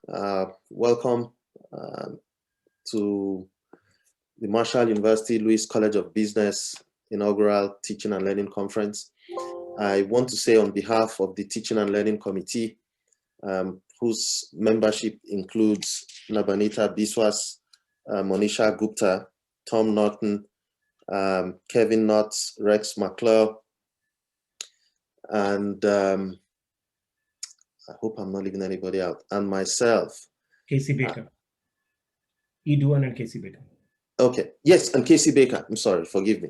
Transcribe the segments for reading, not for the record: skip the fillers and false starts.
Welcome uh, to the Marshall University Lewis College of Business inaugural Teaching and Learning Conference. I want to say on behalf of the Teaching and Learning Committee, whose membership includes Nabanita Biswas, Monisha Gupta, Tom Norton, Kevin Knotts, Rex McClure, and I hope I'm not leaving anybody out, and myself. Casey Baker. Eduan and Casey Baker. Okay, yes, and Casey Baker. I'm sorry, forgive me.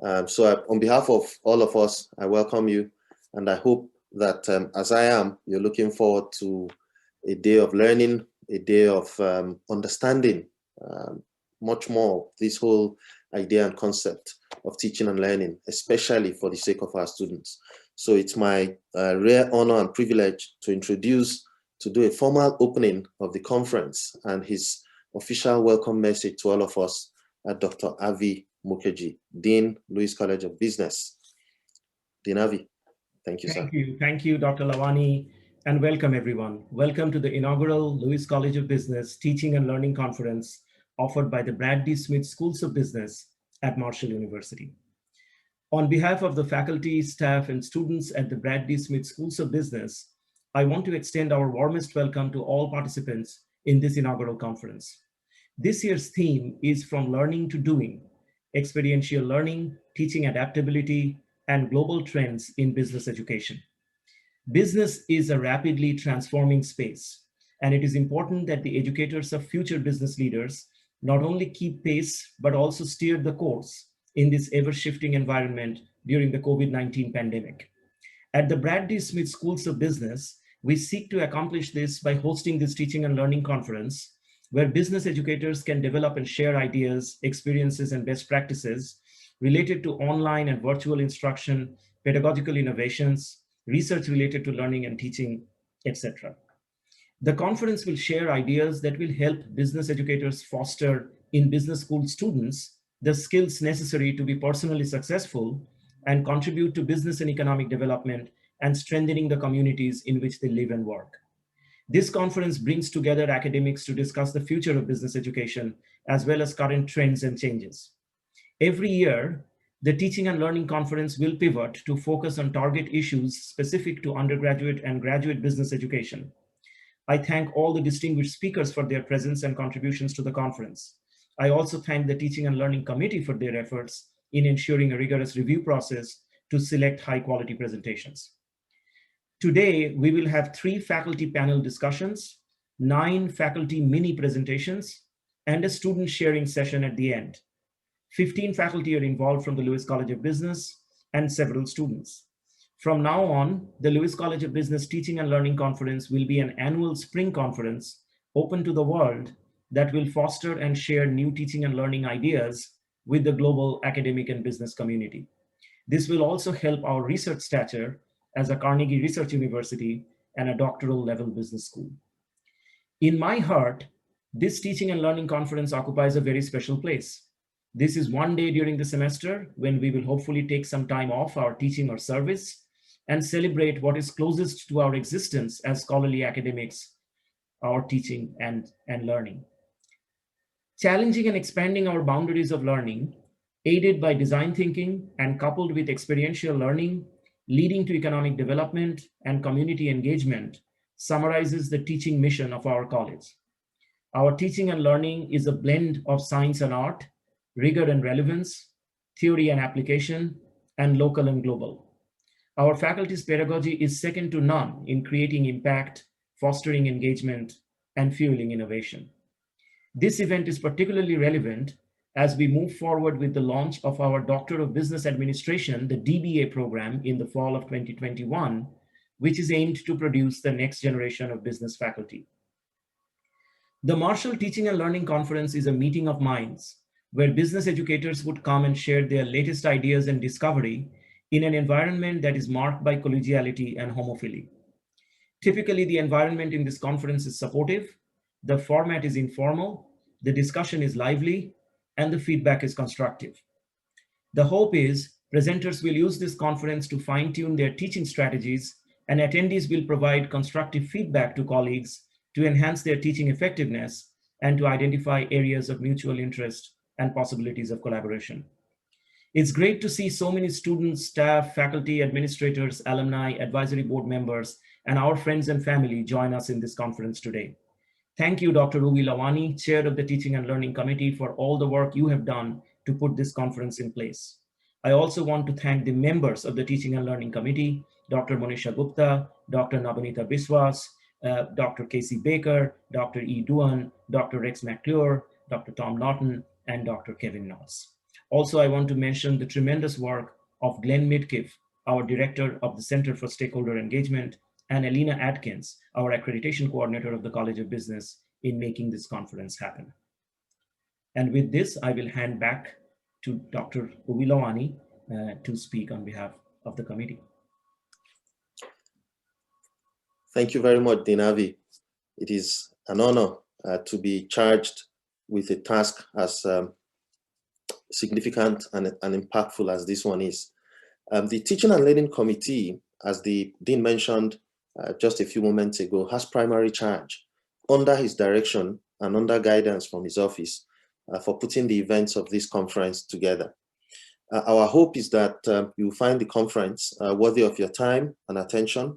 On behalf of all of us, I welcome you, and I hope that as I am, you're looking forward to a day of learning, a day of understanding much more this whole idea and concept of teaching and learning, especially for the sake of our students. So it's my rare honor and privilege to do a formal opening of the conference and his official welcome message to all of us, Dr. Avi Mukherjee, Dean, Lewis College of Business. Dean Avi, thank you, sir. Thank you, Dr. Lawani, and welcome everyone. Welcome to the inaugural Lewis College of Business Teaching and Learning Conference offered by the Brad D. Smith Schools of Business at Marshall University. On behalf of the faculty, staff, and students at the Brad D. Smith Schools of Business, I want to extend our warmest welcome to all participants in this inaugural conference. This year's theme is From Learning to Doing, Experiential Learning, Teaching Adaptability, and Global Trends in Business Education. Business is a rapidly transforming space, and it is important that the educators of future business leaders not only keep pace, but also steer the course in this ever-shifting environment during the COVID-19 pandemic. At the Brad D. Smith Schools of Business, we seek to accomplish this by hosting this teaching and learning conference where business educators can develop and share ideas, experiences, and best practices related to online and virtual instruction, pedagogical innovations, research related to learning and teaching, etc. The conference will share ideas that will help business educators foster in business school students the skills necessary to be personally successful and contribute to business and economic development and strengthening the communities in which they live and work. This conference brings together academics to discuss the future of business education, as well as current trends and changes. Every year, the Teaching and Learning Conference will pivot to focus on target issues specific to undergraduate and graduate business education. I thank all the distinguished speakers for their presence and contributions to the conference. I also thank the Teaching and Learning Committee for their efforts in ensuring a rigorous review process to select high-quality presentations. Today, we will have 3 faculty panel discussions, 9 faculty mini presentations, and a student sharing session at the end. 15 faculty are involved from the Lewis College of Business and several students. From now on, the Lewis College of Business Teaching and Learning Conference will be an annual spring conference open to the world that will foster and share new teaching and learning ideas with the global academic and business community. This will also help our research stature as a Carnegie Research University and a doctoral level business school. In my heart, this teaching and learning conference occupies a very special place. This is one day during the semester when we will hopefully take some time off our teaching or service and celebrate what is closest to our existence as scholarly academics, our teaching and learning. Challenging and expanding our boundaries of learning, aided by design thinking and coupled with experiential learning, leading to economic development and community engagement, summarizes the teaching mission of our college. Our teaching and learning is a blend of science and art, rigor and relevance, theory and application, and local and global. Our faculty's pedagogy is second to none in creating impact, fostering engagement, and fueling innovation. This event is particularly relevant as we move forward with the launch of our Doctor of Business Administration, the DBA program, in the fall of 2021, which is aimed to produce the next generation of business faculty. The Marshall Teaching and Learning Conference is a meeting of minds where business educators would come and share their latest ideas and discovery in an environment that is marked by collegiality and homophily. Typically, the environment in this conference is supportive, the format is informal, the discussion is lively, and the feedback is constructive. The hope is presenters will use this conference to fine-tune their teaching strategies, and attendees will provide constructive feedback to colleagues to enhance their teaching effectiveness, and to identify areas of mutual interest and possibilities of collaboration. It's great to see so many students, staff, faculty, administrators, alumni, advisory board members, and our friends and family join us in this conference today. Thank you, Dr. Ruby Lawani, Chair of the Teaching and Learning Committee, for all the work you have done to put this conference in place. I also want to thank the members of the Teaching and Learning Committee, Dr. Monisha Gupta, Dr. Nabanita Biswas, Dr. Casey Baker, Dr. E. Duan, Dr. Rex McClure, Dr. Tom Norton, and Dr. Kevin Knotts. Also, I want to mention the tremendous work of Glenn Midkiff, our Director of the Center for Stakeholder Engagement, and Elena Atkins, our Accreditation Coordinator of the College of Business, in making this conference happen. And with this, I will hand back to Dr. Ruby Lawani to speak on behalf of the committee. Thank you very much, Dean Avi. It is an honor to be charged with a task as significant and impactful as this one is. The Teaching and Learning Committee, as the Dean mentioned just a few moments ago, has primary charge under his direction and under guidance from his office for putting the events of this conference together. Our hope is that you find the conference worthy of your time and attention,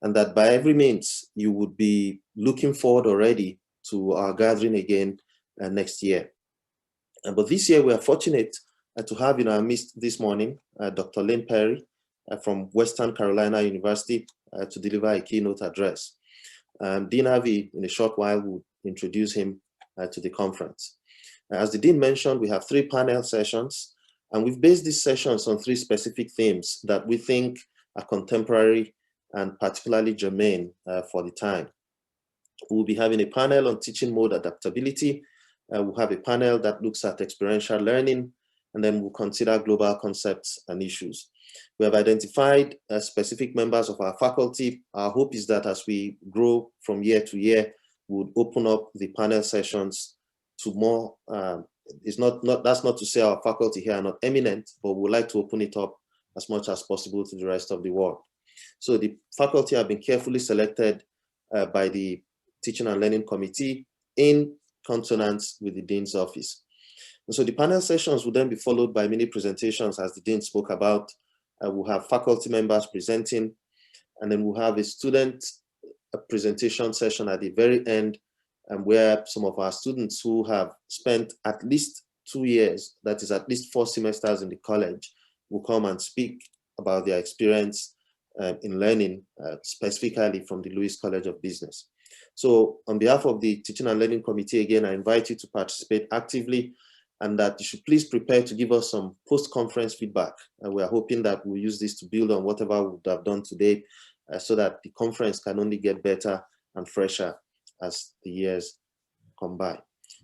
and that by every means you would be looking forward already to our gathering again next year. But this year we are fortunate to have in our midst this morning Dr. Lane Perry from Western Carolina University to deliver a keynote address. Dean Avi, in a short while, will introduce him to the conference. As the Dean mentioned, we have 3 panel sessions, and we've based these sessions on 3 specific themes that we think are contemporary and particularly germane for the time. We'll be having a panel on teaching mode adaptability. We'll have a panel that looks at experiential learning, and then we'll consider global concepts and issues. We have identified specific members of our faculty. Our hope is that as we grow from year to year, we'll open up the panel sessions to more. That's not to say our faculty here are not eminent, but we'd like to open it up as much as possible to the rest of the world. So the faculty have been carefully selected by the Teaching and Learning Committee in consonance with the Dean's office. And so the panel sessions will then be followed by mini presentations, as the Dean spoke about. We'll have faculty members presenting, and then we'll have a student presentation session at the very end, where some of our students who have spent at least 2 years, that is at least 4 semesters in the college, will come and speak about their experience in learning, specifically from the Lewis College of Business. So on behalf of the Teaching and Learning Committee, again, I invite you to participate actively, and that you should please prepare to give us some post-conference feedback. We are hoping that we'll use this to build on whatever we would have done today, so that the conference can only get better and fresher as the years come by.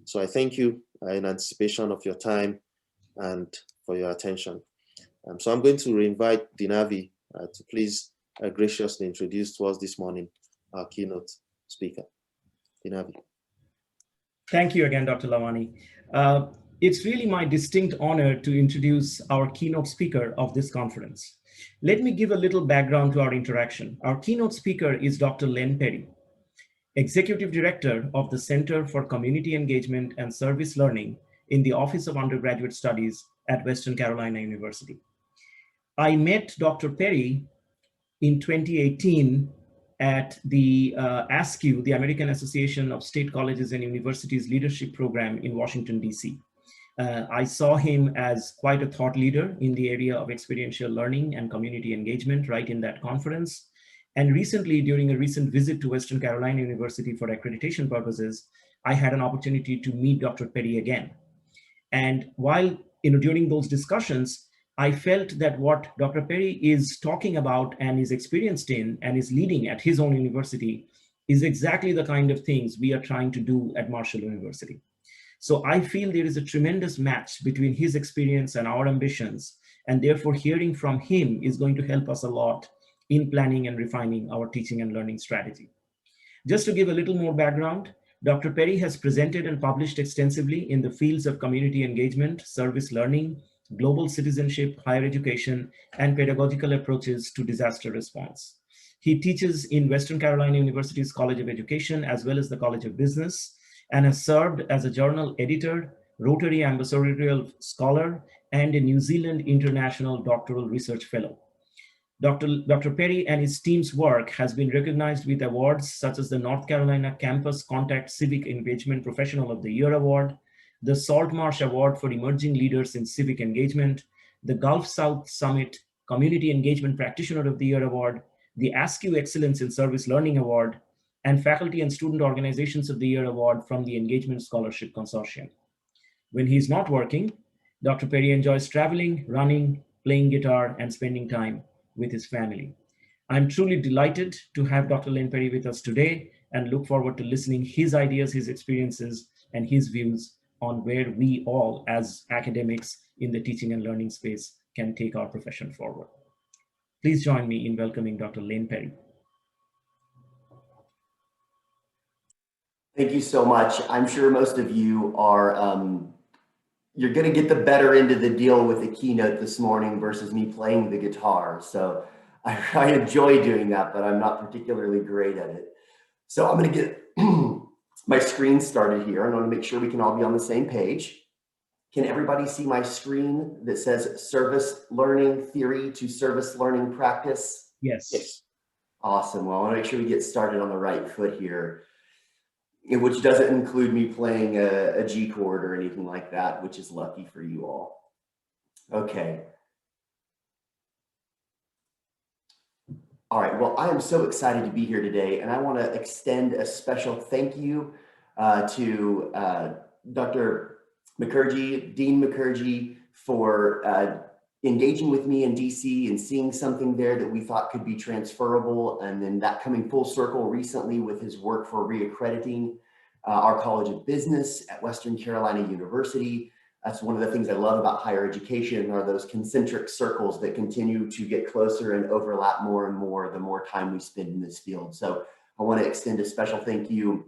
So I thank you in anticipation of your time and for your attention. So I'm going to re-invite Dean Avi to please graciously introduce to us this morning our keynote speaker. Dean Avi. Thank you again, Dr. Lawani. It's really my distinct honor to introduce our keynote speaker of this conference. Let me give a little background to our interaction. Our keynote speaker is Dr. Len Perry, Executive Director of the Center for Community Engagement and Service Learning in the Office of Undergraduate Studies at Western Carolina University. I met Dr. Perry in 2018 at the ASCU, the American Association of State Colleges and Universities Leadership Program in Washington, DC. I saw him as quite a thought leader in the area of experiential learning and community engagement right in that conference. And recently, during a recent visit to Western Carolina University for accreditation purposes, I had an opportunity to meet Dr. Perry again. And while, during those discussions, I felt that what Dr. Perry is talking about and is experienced in and is leading at his own university is exactly the kind of things we are trying to do at Marshall University. So I feel there is a tremendous match between his experience and our ambitions, and therefore hearing from him is going to help us a lot in planning and refining our teaching and learning strategy. Just to give a little more background, Dr. Perry has presented and published extensively in the fields of community engagement, service learning, global citizenship, higher education, and pedagogical approaches to disaster response. He teaches in Western Carolina University's College of Education as well as the College of Business, and has served as a journal editor, Rotary Ambassadorial Scholar, and a New Zealand International Doctoral Research Fellow. Dr. Perry and his team's work has been recognized with awards such as the North Carolina Campus Contact Civic Engagement Professional of the Year Award, the Saltmarsh Award for Emerging Leaders in Civic Engagement, the Gulf South Summit Community Engagement Practitioner of the Year Award, the Askew Excellence in Service Learning Award, and Faculty and Student Organizations of the Year Award from the Engagement Scholarship Consortium. When he's not working, Dr. Perry enjoys traveling, running, playing guitar, and spending time with his family. I'm truly delighted to have Dr. Len Perry with us today and look forward to listening his ideas, his experiences, and his views on where we all as academics in the teaching and learning space can take our profession forward. Please join me in welcoming Dr. Len Perry. Thank you so much. I'm sure most of you are, you're going to get the better end of the deal with the keynote this morning versus me playing the guitar. So I enjoy doing that, but I'm not particularly great at it. So I'm going to get my screen started here, and I want to make sure we can all be on the same page. Can everybody see my screen that says Service Learning Theory to Service Learning Practice? Yes. Yes. Awesome. Well, I want to make sure we get started on the right foot here, which doesn't include me playing a G chord or anything like that, which is lucky for you all. Okay. All right, well, I am so excited to be here today, and I want to extend a special thank you to Dr. Mukherjee, Dean Mukherjee, for engaging with me in DC and seeing something there that we thought could be transferable, and then that coming full circle recently with his work for reaccrediting our College of Business at Western Carolina University. That's one of the things I love about higher education, are those concentric circles that continue to get closer and overlap more and more the more time we spend in this field. So I want to extend a special thank you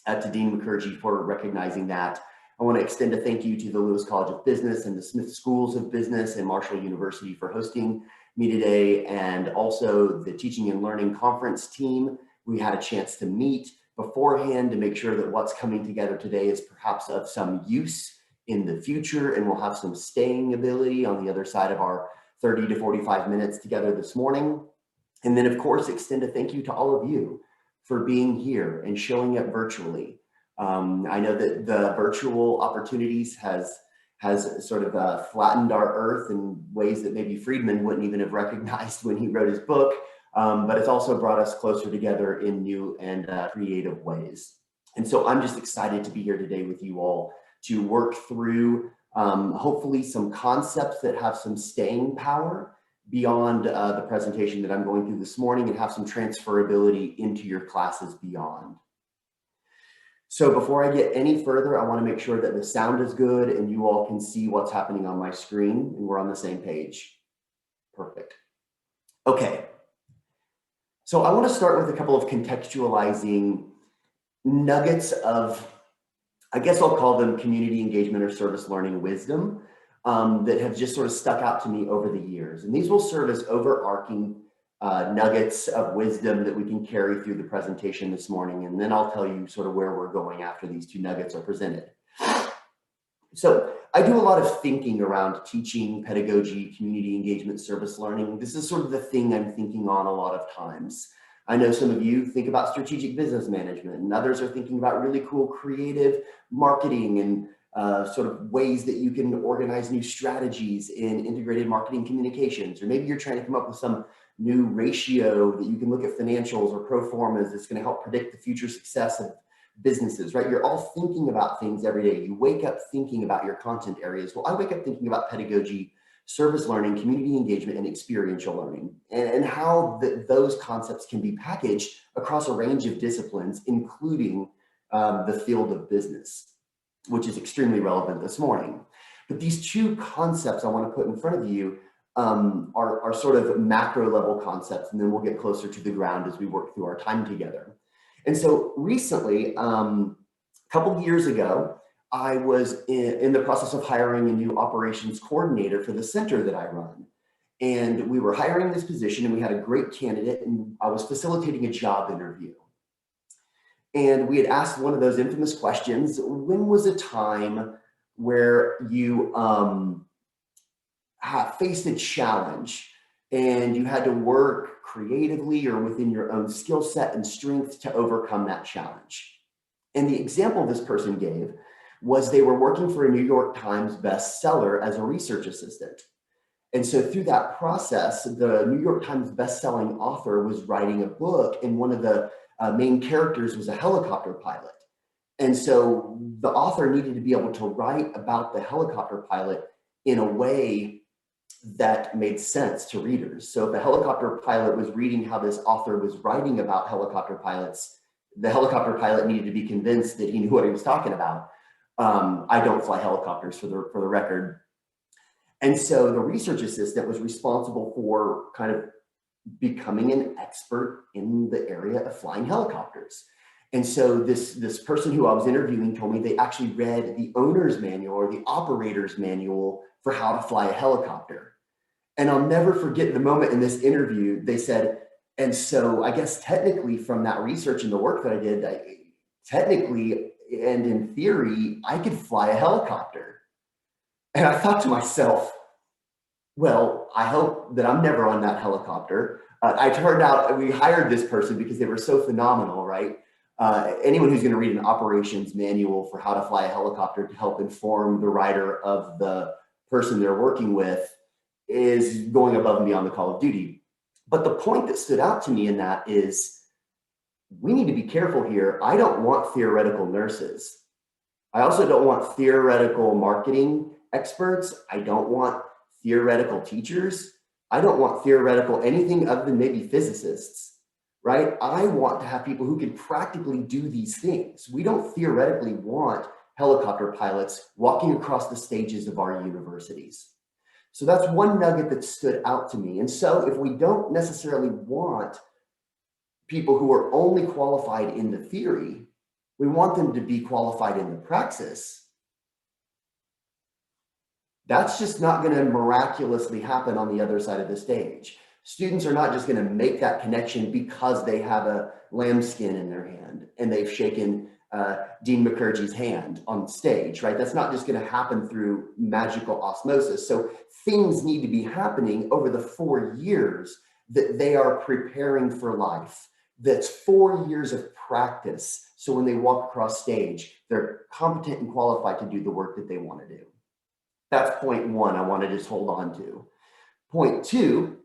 to Dean Mukherjee for recognizing that. I want to extend a thank you to the Lewis College of Business and the Smith Schools of Business and Marshall University for hosting me today, and also the Teaching and Learning Conference team. We had a chance to meet beforehand to make sure that what's coming together today is perhaps of some use in the future, and we'll have some staying ability on the other side of our 30 to 45 minutes together this morning. And then of course, extend a thank you to all of you for being here and showing up virtually. I know that the virtual opportunities has sort of flattened our earth in ways that maybe Friedman wouldn't even have recognized when he wrote his book, but it's also brought us closer together in new and creative ways. And so I'm just excited to be here today with you all to work through hopefully some concepts that have some staying power beyond the presentation that I'm going through this morning, and have some transferability into your classes beyond. So before I get any further, I want to make sure that the sound is good and you all can see what's happening on my screen and we're on the same page. Perfect. Okay. So I want to start with a couple of contextualizing nuggets of, I guess I'll call them community engagement or service learning wisdom that have just sort of stuck out to me over the years. And these will serve as overarching nuggets of wisdom that we can carry through the presentation this morning. And then I'll tell you sort of where we're going after these two nuggets are presented. So I do a lot of thinking around teaching, pedagogy, community engagement, service learning. This is sort of the thing I'm thinking on a lot of times. I know some of you think about strategic business management, and others are thinking about really cool creative marketing and sort of ways that you can organize new strategies in integrated marketing communications. Or maybe you're trying to come up with some new ratio that you can look at financials or pro formas that's going to help predict the future success of businesses, right? You're all thinking about things every day. You wake up thinking about your content areas. Well, I wake up thinking about pedagogy, service learning, community engagement, and experiential learning, and how those concepts can be packaged across a range of disciplines, including the field of business, which is extremely relevant this morning. But these two concepts I want to put in front of you are sort of macro level concepts, and then we'll get closer to the ground as we work through our time together. And so recently, a couple of years ago, I was in the process of hiring a new operations coordinator for the center that I run. And we were hiring this position, and we had a great candidate, and I was facilitating a job interview. And we had asked one of those infamous questions: when was a time where you faced a challenge and you had to work creatively or within your own skill set and strength to overcome that challenge? And the example this person gave was they were working for a New York Times bestseller as a research assistant. And so through that process, the New York Times bestselling author was writing a book, and one of the main characters was a helicopter pilot. And so the author needed to be able to write about the helicopter pilot in a way that made sense to readers. So if a helicopter pilot was reading how this author was writing about helicopter pilots, the helicopter pilot needed to be convinced that he knew what he was talking about. I don't fly helicopters, for the record. And so the research assistant was responsible for kind of becoming an expert in the area of flying helicopters. And so this person who I was interviewing told me they actually read the owner's manual or the operator's manual for how to fly a helicopter. And I'll never forget the moment in this interview, they said, and so I guess technically from that research and the work that I did, technically and in theory, I could fly a helicopter. And I thought to myself, well, I hope that I'm never on that helicopter. I turned out, we hired this person because they were so phenomenal, right? Anyone who's going to read an operations manual for how to fly a helicopter to help inform the writer of the person they're working with is going above and beyond the call of duty. But the point that stood out to me in that is we need to be careful here. I don't want theoretical nurses. I also don't want theoretical marketing experts. I don't want theoretical teachers. I don't want theoretical anything other than maybe physicists, right? I want to have people who can practically do these things. We don't theoretically want helicopter pilots walking across the stages of our universities. So that's one nugget that stood out to me. And so if we don't necessarily want people who are only qualified in the theory, we want them to be qualified in the praxis. That's just not going to miraculously happen on the other side of the stage. Students are not just going to make that connection because they have a lambskin in their hand and they've shaken Dean Mukherjee's hand on stage, right? That's not just going to happen through magical osmosis. So things need to be happening over the 4 years that they are preparing for life. That's 4 years of practice. So when they walk across stage, they're competent and qualified to do the work that they want to do. That's point one I want to just hold on to. Point two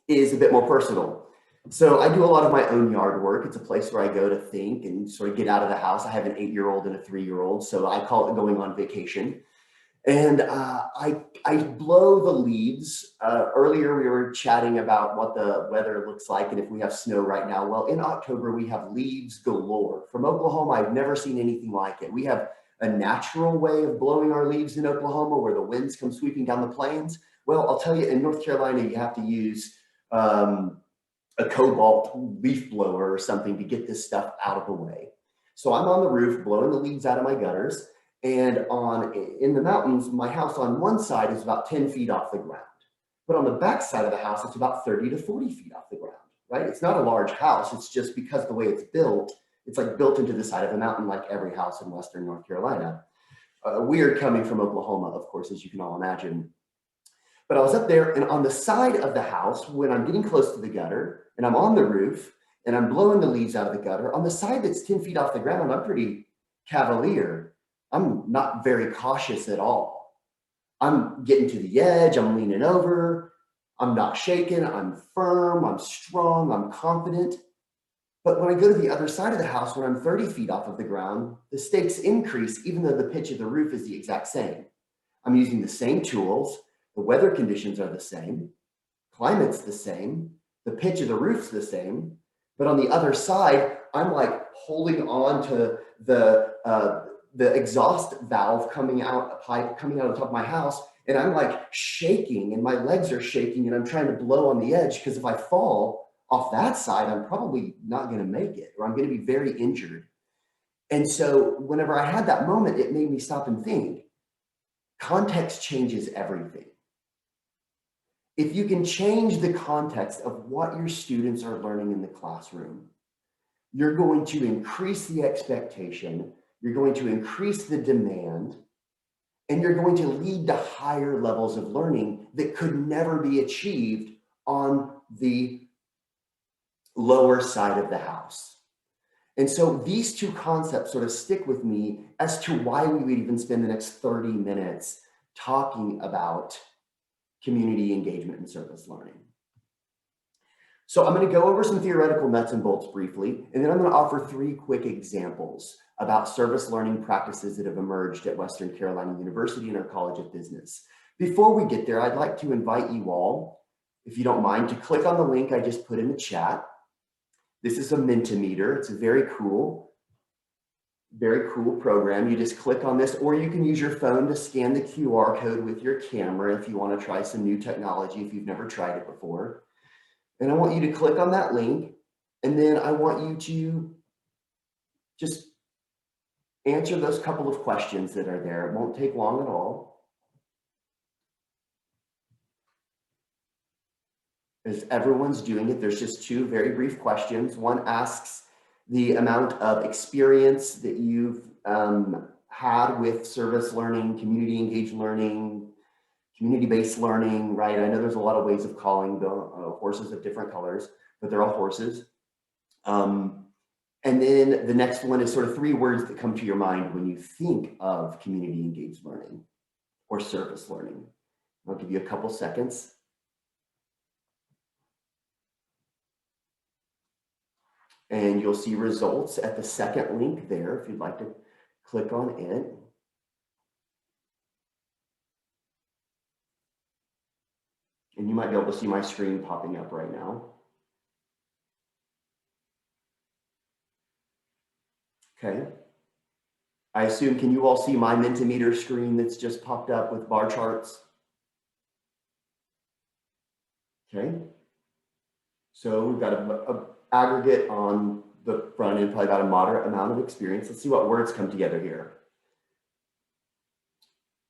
is a bit more personal. So I do a lot of my own yard work. It's a place where I go to think and sort of get out of the house. I have an 8-year-old and a 3-year-old, so I call it going on vacation. And I blow the leaves. Earlier we were chatting about what the weather looks like and if we have snow right now. Well, in October we have leaves galore. From Oklahoma, I've never seen anything like it. We have a natural way of blowing our leaves in Oklahoma where the winds come sweeping down the plains. Well, I'll tell you, in North Carolina, you have to use a cobalt leaf blower or something to get this stuff out of the way. So I'm on the roof blowing the leaves out of my gutters, and in the mountains, my house on one side is about 10 feet off the ground. But on the back side of the house, it's about 30 to 40 feet off the ground, right? It's not a large house. It's just because the way it's built, it's like built into the side of a mountain like every house in Western North Carolina. Weird coming from Oklahoma, of course, as you can all imagine. But I was up there, and on the side of the house, when I'm getting close to the gutter and I'm on the roof and I'm blowing the leaves out of the gutter, on the side that's 10 feet off the ground, I'm pretty cavalier. I'm not very cautious at all. I'm getting to the edge, I'm leaning over, I'm not shaking, I'm firm, I'm strong, I'm confident. But when I go to the other side of the house, when I'm 30 feet off of the ground, the stakes increase even though the pitch of the roof is the exact same. I'm using the same tools, the weather conditions are the same, climate's the same, the pitch of the roof's the same, but on the other side, I'm like holding on to the exhaust valve coming out, a pipe coming out of the top of my house, and I'm like shaking and my legs are shaking and I'm trying to blow on the edge because if I fall off that side, I'm probably not going to make it or I'm going to be very injured. And so whenever I had that moment, it made me stop and think, context changes everything. if you can change the context of what your students are learning in the classroom, you're going to increase the expectation, you're going to increase the demand, and you're going to lead to higher levels of learning that could never be achieved on the lower side of the house. And so these two concepts sort of stick with me as to why we would even spend the next 30 minutes talking about community engagement and service learning. So I'm going to go over some theoretical nuts and bolts briefly, and then I'm going to offer 3 quick examples about service learning practices that have emerged at Western Carolina University and our College of Business. Before we get there, I'd like to invite you all, if you don't mind, to click on the link I just put in the chat. This is a Mentimeter. It's a very cool program. You just click on this, or you can use your phone to scan the QR code with your camera if you want to try some new technology if you've never tried it before. And I want you to click on that link, and then I want you to just answer those couple of questions that are there. It won't take long at all. As everyone's doing it, there's just 2 very brief questions. One asks the amount of experience that you've had with service learning, community engaged learning, community-based learning, right? I know there's a lot of ways of calling the horses of different colors, but they're all horses. And then the next one is sort of 3 words that come to your mind when you think of community engaged learning or service learning. I'll give you a couple seconds. And you'll see results at the second link there if you'd like to click on it. And you might be able to see my screen popping up right now. Okay. I assume, can you all see my Mentimeter screen that's just popped up with bar charts? Okay. So we've got a aggregate on the front end, probably about a moderate amount of experience. Let's see what words come together here.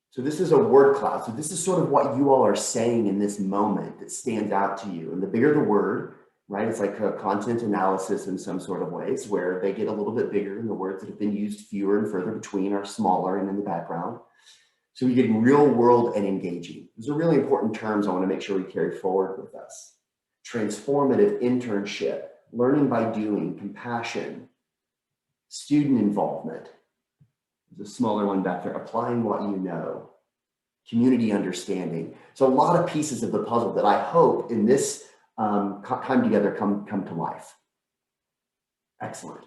So this is a word cloud. So this is sort of what you all are saying in this moment that stands out to you. And the bigger the word, right? It's like a content analysis in some sort of ways where they get a little bit bigger and the words that have been used fewer and further between are smaller and in the background. So you're getting real world and engaging. Those are really important terms I want to make sure we carry forward with us. Transformative internship, learning by doing, compassion, student involvement. There's a smaller one back there, applying what you know, community understanding. So a lot of pieces of the puzzle that I hope in this time together come to life. Excellent.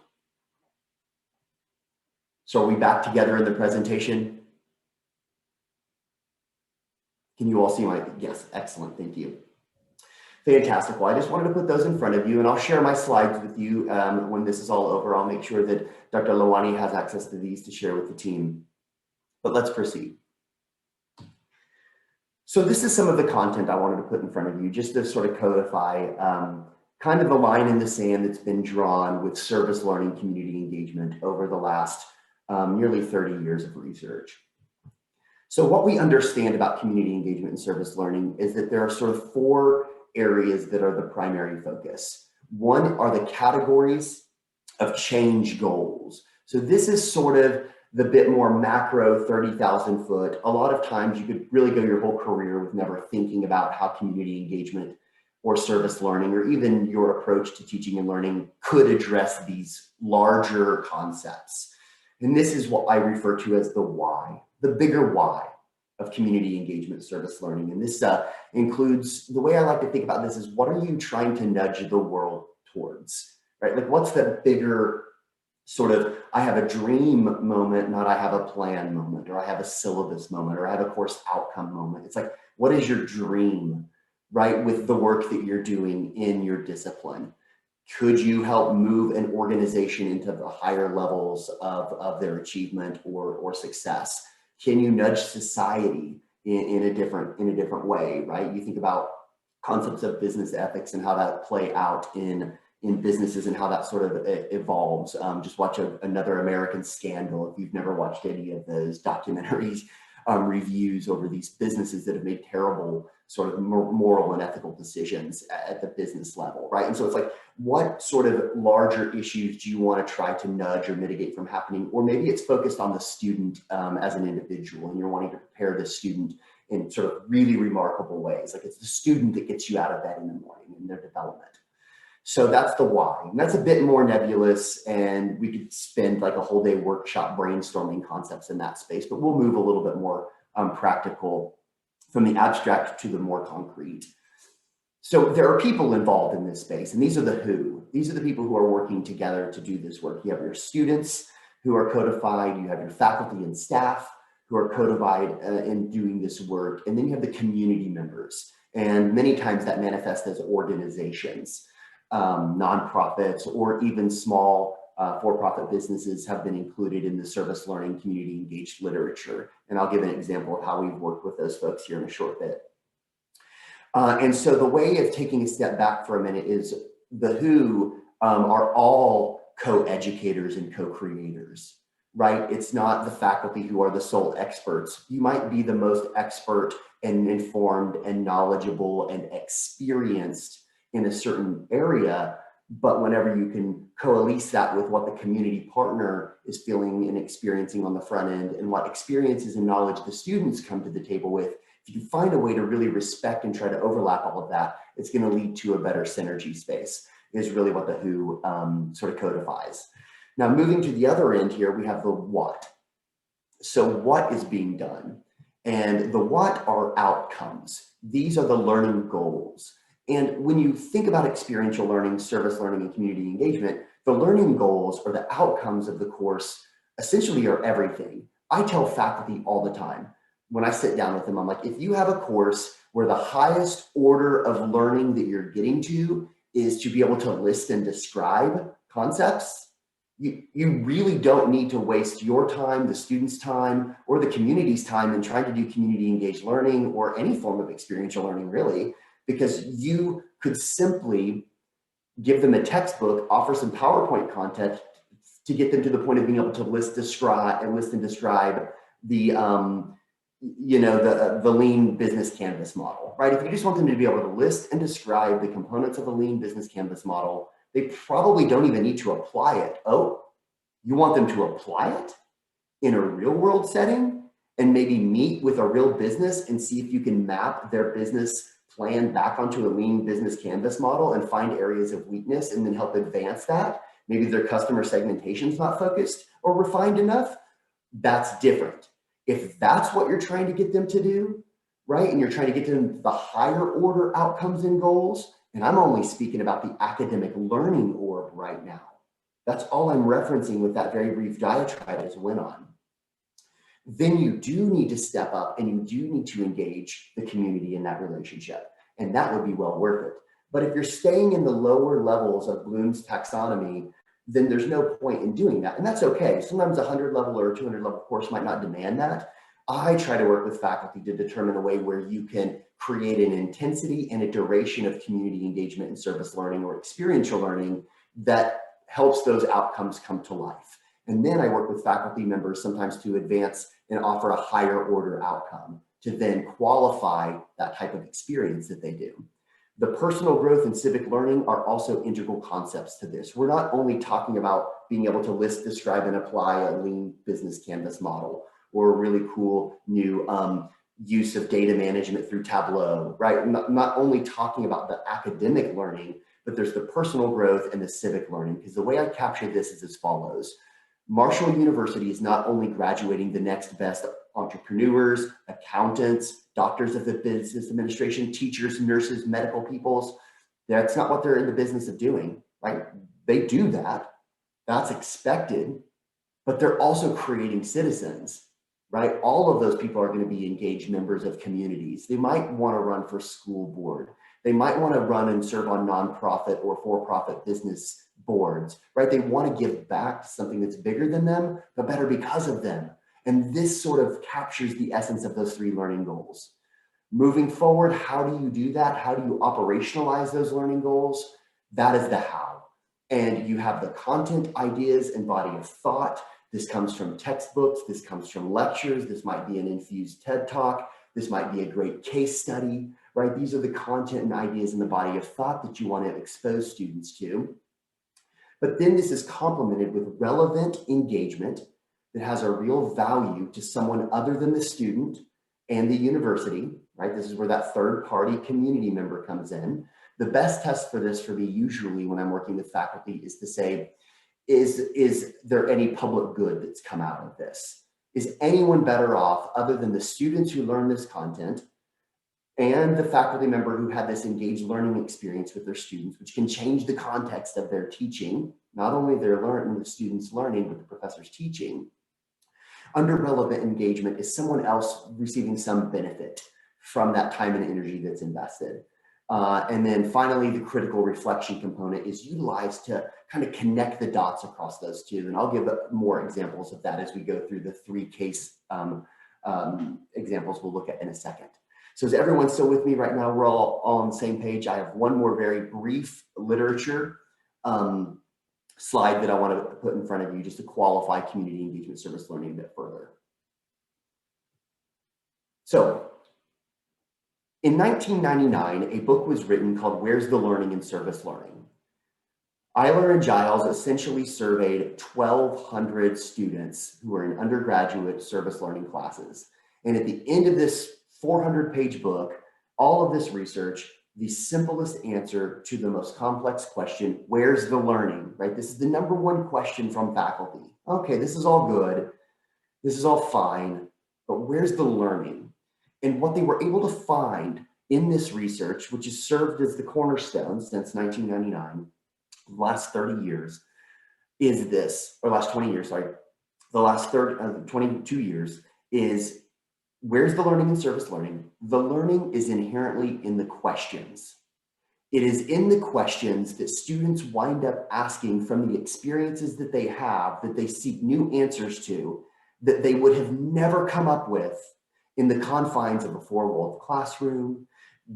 So are we back together in the presentation? Can you all see my, yes, excellent, thank you. Fantastic. Well, I just wanted to put those in front of you, and I'll share my slides with you when this is all over. I'll make sure that Dr. Lawani has access to these to share with the team. But let's proceed. So this is some of the content I wanted to put in front of you, just to sort of codify kind of the line in the sand that's been drawn with service learning community engagement over the last nearly 30 years of research. So what we understand about community engagement and service learning is that there are sort of 4 areas that are the primary focus. One are the categories of change goals. So this is sort of the bit more macro 30,000 foot. A lot of times you could really go your whole career with never thinking about how community engagement or service learning or even your approach to teaching and learning could address these larger concepts. And this is what I refer to as the why, the bigger why of community engagement service learning. And this includes, the way I like to think about this is, what are you trying to nudge the world towards, right? Like, what's the bigger sort of, I have a dream moment, not I have a plan moment, or I have a syllabus moment, or I have a course outcome moment. It's like, what is your dream, right, with the work that you're doing in your discipline? Could you help move an organization into the higher levels of their achievement or success? Can you nudge society in a different way, right? You think about concepts of business ethics and how that play out in businesses and how that sort of evolves. Just watch another American Scandal if you've never watched any of those documentaries, reviews over these businesses that have made terrible sort of moral and ethical decisions at the business level, right? And so it's like, what sort of larger issues do you want to try to nudge or mitigate from happening? Or maybe it's focused on the student as an individual, and you're wanting to prepare the student in sort of really remarkable ways. Like it's the student that gets you out of bed in the morning in their development. So that's the why. And that's a bit more nebulous, and we could spend like a whole day workshop brainstorming concepts in that space, but we'll move a little bit more practical from the abstract to the more concrete. So there are people involved in this space, and these are the who. These are the people who are working together to do this work. You have your students who are codified, you have your faculty and staff who are codified in doing this work, and then you have the community members. And many times that manifests as organizations, nonprofits, or even small for-profit businesses have been included in the service learning community engaged literature. And I'll give an example of how we've worked with those folks here in a short bit. And so the way of taking a step back for a minute is the who are all co-educators and co-creators, right? It's not the faculty who are the sole experts. You might be the most expert and informed and knowledgeable and experienced in a certain area, but whenever you can coalesce that with what the community partner is feeling and experiencing on the front end and what experiences and knowledge the students come to the table with, if you find a way to really respect and try to overlap all of that, it's going to lead to a better synergy space, is really what the who sort of codifies. Now, moving to the other end here, we have the what. So what is being done? And the what are outcomes. These are the learning goals. And when you think about experiential learning, service learning, and community engagement, the learning goals or the outcomes of the course essentially are everything. I tell faculty all the time, when I sit down with them, I'm like, if you have a course where the highest order of learning that you're getting to is to be able to list and describe concepts, you really don't need to waste your time, the students' time, or the community's time in trying to do community engaged learning or any form of experiential learning, really, because you could simply give them a textbook, offer some PowerPoint content to get them to the point of being able to list and describe the the lean business canvas model, right? If you just want them to be able to list and describe the components of the lean business canvas model, they probably don't even need to apply it. Oh, you want them to apply it in a real world setting and maybe meet with a real business and see if you can map their business plan back onto a lean business canvas model and find areas of weakness and then help advance that. Maybe their customer segmentation is not focused or refined enough. That's different. If that's what you're trying to get them to do, right? And you're trying to get them the higher order outcomes and goals, and I'm only speaking about the academic learning orb right now. That's all I'm referencing with that very brief diatribe I just went on. Then you do need to step up and you do need to engage the community in that relationship. And that would be well worth it. But if you're staying in the lower levels of Bloom's taxonomy, then there's no point in doing that. And that's okay. Sometimes a 100 level or a 200 level course might not demand that. I try to work with faculty to determine a way where you can create an intensity and a duration of community engagement and service learning or experiential learning that helps those outcomes come to life. And then I work with faculty members sometimes to advance and offer a higher order outcome to then qualify that type of experience that they do. The personal growth and civic learning are also integral concepts to this. We're not only talking about being able to list, describe, and apply a lean business canvas model or a really cool new use of data management through Tableau, right? Not only talking about the academic learning, but there's the personal growth and the civic learning, because the way I capture this is as follows. Marshall University is not only graduating the next best entrepreneurs, accountants, doctors of the business administration, teachers, nurses, medical peoples. That's not what they're in the business of doing, right? They do that. That's expected, but they're also creating citizens, right? All of those people are going to be engaged members of communities. They might want to run for school board. They might want to run and serve on nonprofit or for-profit business boards, right? They want to give back to something that's bigger than them, but better because of them. And this sort of captures the essence of those three learning goals. Moving forward, how do you do that? How do you operationalize those learning goals? That is the how. And you have the content, ideas, and body of thought. This comes from textbooks. This comes from lectures. This might be an infused TED Talk. This might be a great case study, right? These are the content and ideas in the body of thought that you want to expose students to. But then this is complemented with relevant engagement that has a real value to someone other than the student and the university, right? This is where that third party community member comes in. The best test for this for me usually when I'm working with faculty is to say, is there any public good that's come out of this? Is anyone better off other than the students who learn this content and the faculty member who had this engaged learning experience with their students, which can change the context of their teaching, not only their learning, the students learning, but the professor's teaching. Under relevant engagement is someone else receiving some benefit from that time and energy that's invested. And then finally, the critical reflection component is utilized to kind of connect the dots across those two. And I'll give more examples of that as we go through the 3 case examples we'll look at in a second. So is everyone still with me right now? We're all on the same page. I have one more very brief literature slide that I want to put in front of you just to qualify community engagement service learning a bit further. So in 1999, a book was written called Where's the Learning in Service Learning? Eiler and Giles essentially surveyed 1,200 students who were in undergraduate service learning classes. And at the end of this 400-page book, all of this research, the simplest answer to the most complex question, where's the learning, right? This is the #1 question from faculty. Okay, this is all good. This is all fine, but where's the learning? And what they were able to find in this research, which has served as the cornerstone since 1999, the last 30 years, is this, or last 20 years, sorry, the last 22 years is, where's the learning in service learning? The learning is inherently in the questions. It is in the questions that students wind up asking from the experiences that they have, that they seek new answers to, that they would have never come up with in the confines of a 4-walled classroom,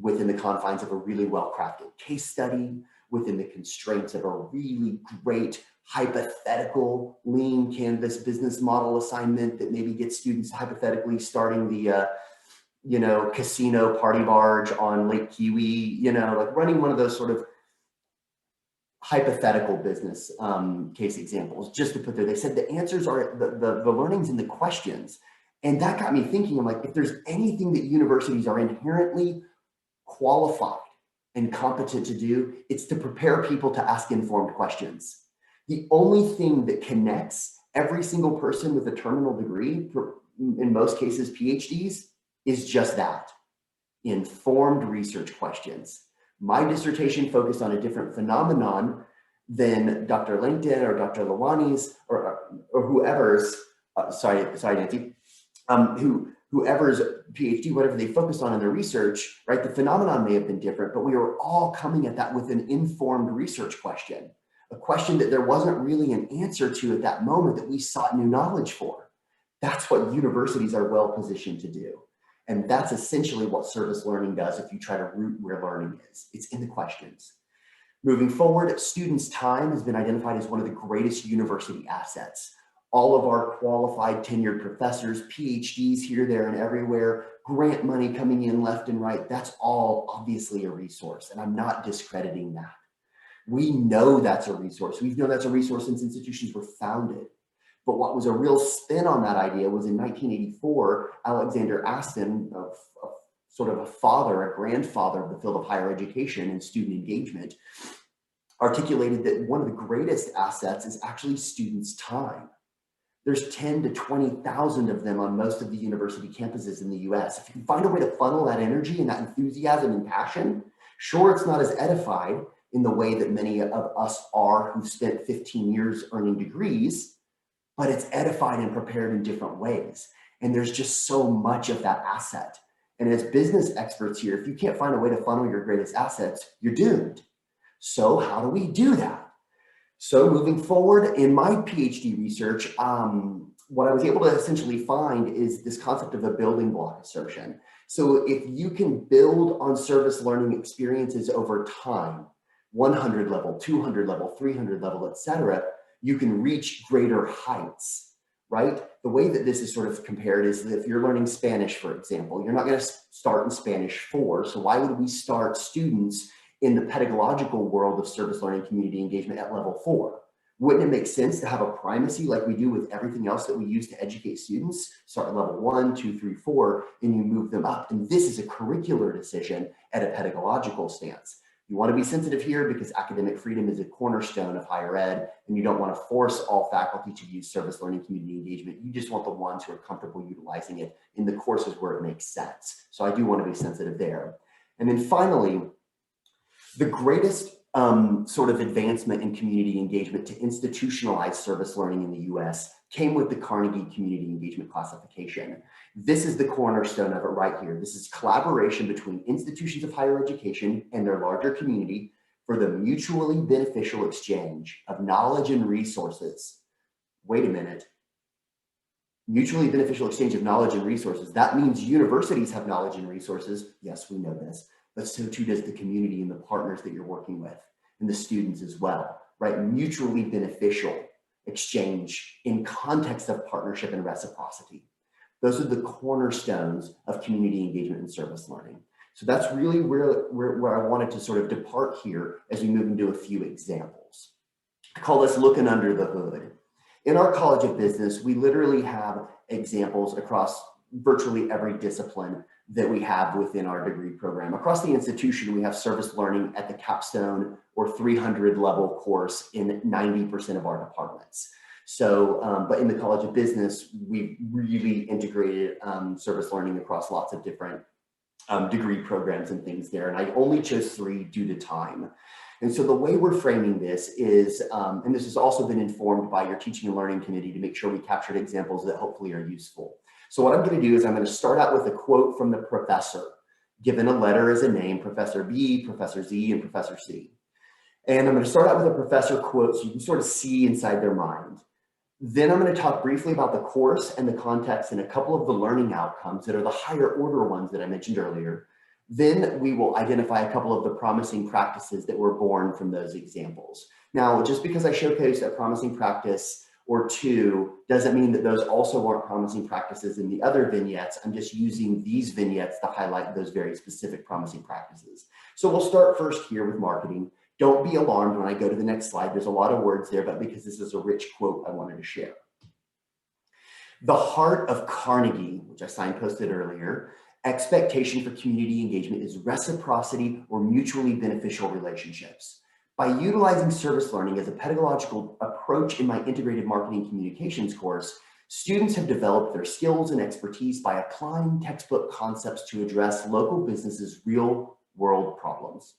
within the confines of a really well-crafted case study, within the constraints of a really great hypothetical lean canvas business model assignment that maybe gets students hypothetically starting the casino party barge on Lake Kiwi, like running one of those sort of hypothetical business case examples, just to put there. They said the answers are, the learning's in the questions. And that got me thinking, I'm like, if there's anything that universities are inherently qualified and competent to do, it's to prepare people to ask informed questions. The only thing that connects every single person with a terminal degree, in most cases PhDs, is just that, informed research questions. My dissertation focused on a different phenomenon than Dr. Langton or Dr. Lawani's or whoever's, sorry Nancy, whoever's PhD, whatever they focused on in their research, right? The phenomenon may have been different, but we were all coming at that with an informed research question, a question that there wasn't really an answer to at that moment that we sought new knowledge for. That's what universities are well positioned to do. And that's essentially what service learning does if you try to root where learning is. It's in the questions. Moving forward, students' time has been identified as one of the greatest university assets. All of our qualified tenured professors, PhDs here, there, and everywhere, grant money coming in left and right, that's all obviously a resource, and I'm not discrediting that. We know that's a resource. We've known that's a resource since institutions were founded. But what was a real spin on that idea was in 1984, Alexander Aston, sort of a grandfather of the field of higher education and student engagement, articulated that one of the greatest assets is actually students' time. There's 10 to 20,000 of them on most of the university campuses in the US. If you can find a way to funnel that energy and that enthusiasm and passion, sure, it's not as edified in the way that many of us are who've spent 15 years earning degrees, but it's edified and prepared in different ways. And there's just so much of that asset. And as business experts here, if you can't find a way to funnel your greatest assets, you're doomed. So how do we do that? So moving forward in my PhD research, what I was able to essentially find is this concept of a building block assertion. So if you can build on service learning experiences over time, 100 level, 200 level, 300 level, et cetera, you can reach greater heights, right? The way that this is sort of compared is that if you're learning Spanish, for example, you're not going to start in Spanish 4. So why would we start students in the pedagogical world of service learning community engagement at level 4? Wouldn't it make sense to have a primacy like we do with everything else that we use to educate students? Start at level 1, 2, 3, 4, and you move them up. And this is a curricular decision at a pedagogical stance. You want to be sensitive here because academic freedom is a cornerstone of higher ed, and you don't want to force all faculty to use service learning community engagement. You just want the ones who are comfortable utilizing it in the courses where it makes sense. So I do want to be sensitive there. And then finally, the greatest sort of advancement in community engagement to institutionalize service learning in the US came with the Carnegie Community Engagement Classification. This is the cornerstone of it right here. This is collaboration between institutions of higher education and their larger community for the mutually beneficial exchange of knowledge and resources. Wait a minute. Mutually beneficial exchange of knowledge and resources. That means universities have knowledge and resources. Yes, we know this. But so too does the community and the partners that you're working with, and the students as well, right? Mutually beneficial exchange in context of partnership and reciprocity. Those are the cornerstones of community engagement and service learning. So that's really where I wanted to sort of depart here as we move into a few examples. I call this looking under the hood. In our College of Business, we literally have examples across virtually every discipline that we have within our degree program. Across the institution, we have service learning at the capstone or 300 level course in 90% of our departments. So, but in the College of Business, we've really integrated service learning across lots of different degree programs and things there. And I only chose 3 due to time. And so the way we're framing this is, and this has also been informed by your teaching and learning committee to make sure we captured examples that hopefully are useful. So what I'm going to do is I'm going to start out with a quote from the professor, given a letter as a name, Professor B, Professor Z, and Professor C. And I'm going to start out with a professor quote so you can sort of see inside their mind. Then I'm going to talk briefly about the course and the context and a couple of the learning outcomes that are the higher order ones that I mentioned earlier. Then we will identify a couple of the promising practices that were born from those examples. Now, just because I showcased a promising practice or 2 doesn't mean that those also weren't promising practices in the other vignettes. I'm just using these vignettes to highlight those very specific promising practices. So we'll start first here with marketing. Don't be alarmed when I go to the next slide. There's a lot of words there, but because this is a rich quote, I wanted to share. The heart of Carnegie, which I signposted earlier, expectation for community engagement is reciprocity or mutually beneficial relationships. By utilizing service learning as a pedagogical approach in my integrated marketing communications course, students have developed their skills and expertise by applying textbook concepts to address local businesses' real-world problems.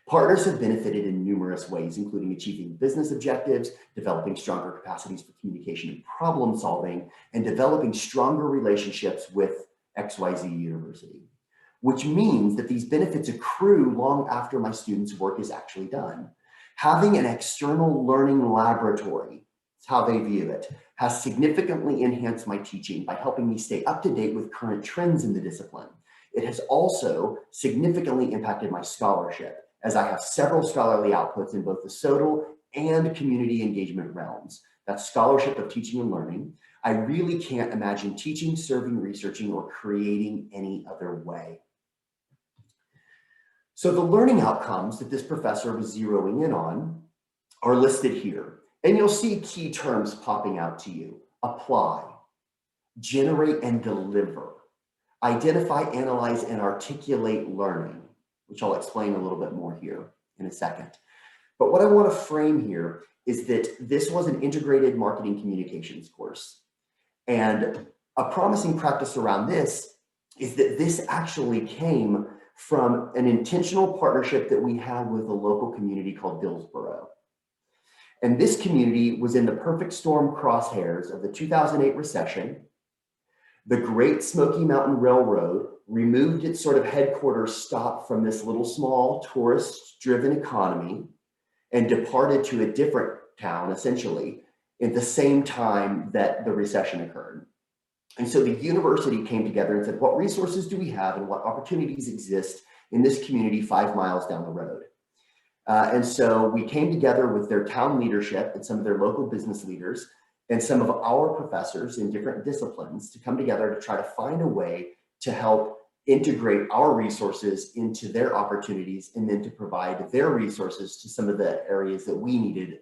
Partners have benefited in numerous ways, including achieving business objectives, developing stronger capacities for communication and problem solving, and developing stronger relationships with XYZ University, which means that these benefits accrue long after my students' work is actually done. Having an external learning laboratory, that's how they view it, has significantly enhanced my teaching by helping me stay up to date with current trends in the discipline. It has also significantly impacted my scholarship, as I have several scholarly outputs in both the SOTL and community engagement realms. That's scholarship of teaching and learning. I really can't imagine teaching, serving, researching, or creating any other way. So the learning outcomes that this professor was zeroing in on are listed here. And you'll see key terms popping out to you. Apply, generate and deliver, identify, analyze, and articulate learning, which I'll explain a little bit more here in a second. But what I want to frame here is that this was an integrated marketing communications course. And a promising practice around this is that this actually came from an intentional partnership that we had with a local community called Dillsboro. And this community was in the perfect storm crosshairs of the 2008 recession. The Great Smoky Mountain Railroad removed its sort of headquarters stop from this little small tourist-driven economy and departed to a different town, essentially, at the same time that the recession occurred. And so the university came together and said, what resources do we have and what opportunities exist in this community 5 miles down the road? And so we came together with their town leadership and some of their local business leaders and some of our professors in different disciplines to come together to try to find a way to help integrate our resources into their opportunities, and then to provide their resources to some of the areas that we needed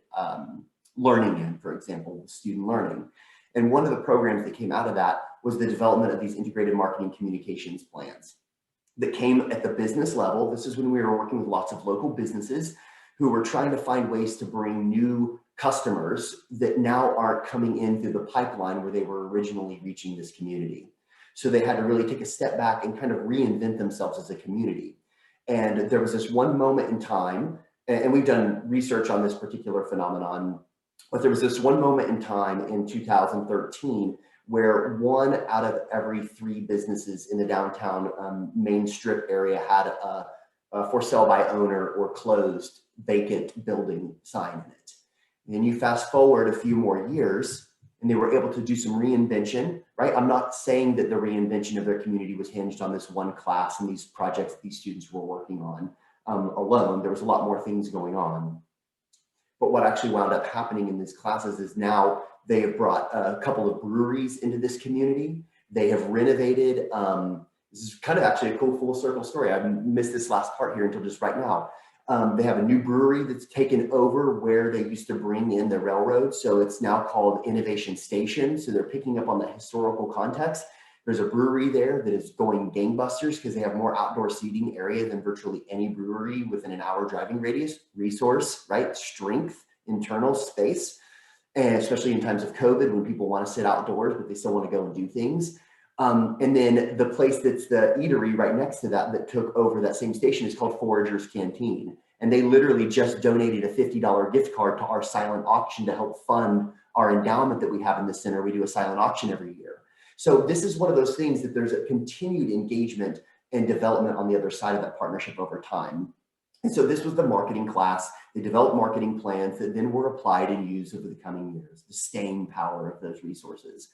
learning in, for example, student learning. And one of the programs that came out of that was the development of these integrated marketing communications plans that came at the business level. This is when we were working with lots of local businesses who were trying to find ways to bring new customers that now aren't coming in through the pipeline where they were originally reaching this community. So they had to really take a step back and kind of reinvent themselves as a community. And there was this one moment in time, and we've done research on this particular phenomenon, but there was this one moment in time in 2013 where 1 out of every 3 businesses in the downtown Main Strip area had a for sale by owner or closed vacant building sign in it. And you fast forward a few more years, and they were able to do some reinvention, right? I'm not saying that the reinvention of their community was hinged on this one class and these projects these students were working on alone. There was a lot more things going on. But what actually wound up happening in these classes is now they have brought a couple of breweries into this community. They have renovated. This is kind of actually a cool full circle story. I missed this last part here until just right now. They have a new brewery that's taken over where they used to bring in the railroad. So it's now called Innovation Station. So they're picking up on the historical context. There's a brewery there that is going gangbusters because they have more outdoor seating area than virtually any brewery within an hour driving radius. Resource, right? Strength, internal space. And especially in times of COVID when people want to sit outdoors, but they still want to go and do things. And then the place that's the eatery right next to that took over that same station is called Forager's Canteen. And they literally just donated a $50 gift card to our silent auction to help fund our endowment that we have in the center. We do a silent auction every year. So this is one of those things that there's a continued engagement and development on the other side of that partnership over time. And so this was the marketing class. They developed marketing plans that then were applied and used over the coming years, the staying power of those resources.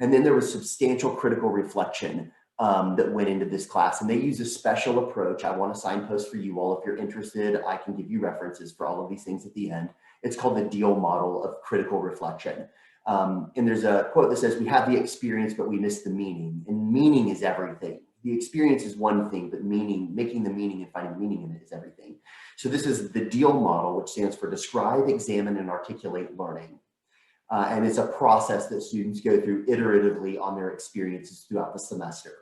And then there was substantial critical reflection that went into this class. And they use a special approach. I want to signpost for you all. If you're interested, I can give you references for all of these things at the end. It's called the DEAL model of critical reflection. And there's a quote that says, we have the experience, but we miss the meaning. And meaning is everything. The experience is one thing, but meaning, making the meaning and finding meaning in it is everything. So this is the DEAL model, which stands for Describe, Examine, and Articulate Learning. And it's a process that students go through iteratively on their experiences throughout the semester.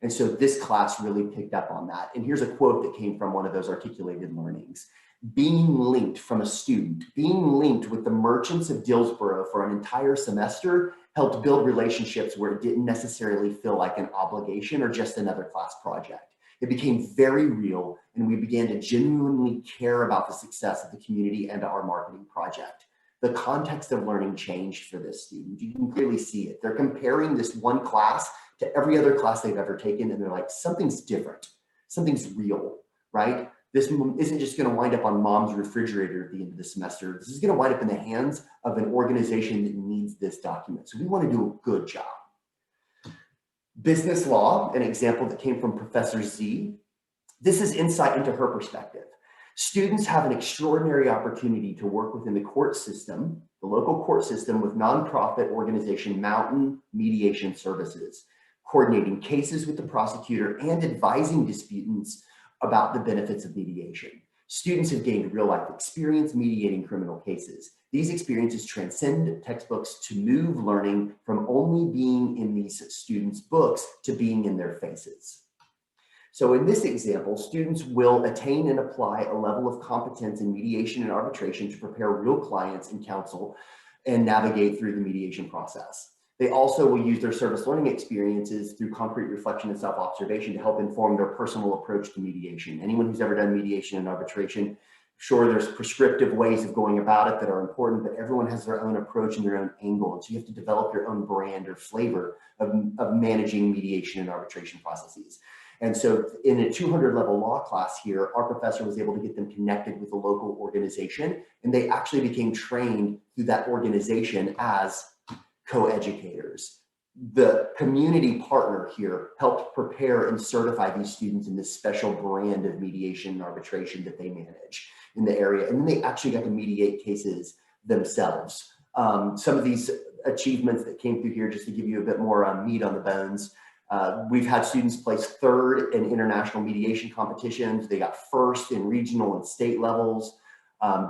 And so this class really picked up on that. And here's a quote that came from one of those articulated learnings. Being linked from a student, being linked with the merchants of Dillsboro for an entire semester helped build relationships where it didn't necessarily feel like an obligation or just another class project. It became very real, and we began to genuinely care about the success of the community and our marketing project. The context of learning changed for this student. You can clearly see it. They're comparing this one class to every other class they've ever taken, and they're like, something's different, something's real, right? This isn't just going to wind up on mom's refrigerator at the end of the semester. This is going to wind up in the hands of an organization that needs this document. So we want to do a good job. Business law, an example that came from Professor Z. This is insight into her perspective. Students have an extraordinary opportunity to work within the court system, the local court system, with nonprofit organization Mountain Mediation Services, coordinating cases with the prosecutor and advising disputants about the benefits of mediation. Students have gained real-life experience mediating criminal cases. These experiences transcend textbooks to move learning from only being in these students' books to being in their faces. So in this example, students will attain and apply a level of competence in mediation and arbitration to prepare real clients and counsel and navigate through the mediation process. They also will use their service learning experiences through concrete reflection and self-observation to help inform their personal approach to mediation. Anyone who's ever done mediation and arbitration, sure, there's prescriptive ways of going about it that are important, but everyone has their own approach and their own angle. And so you have to develop your own brand or flavor of managing mediation and arbitration processes. And so in a 200 level law class here, our professor was able to get them connected with a local organization, and they actually became trained through that organization as co-educators. The community partner here helped prepare and certify these students in this special brand of mediation and arbitration that they manage in the area. And then they actually got to mediate cases themselves. Some of these achievements that came through here, just to give you a bit more meat on the bones. We've had students place third in international mediation competitions. They got first in regional and state levels.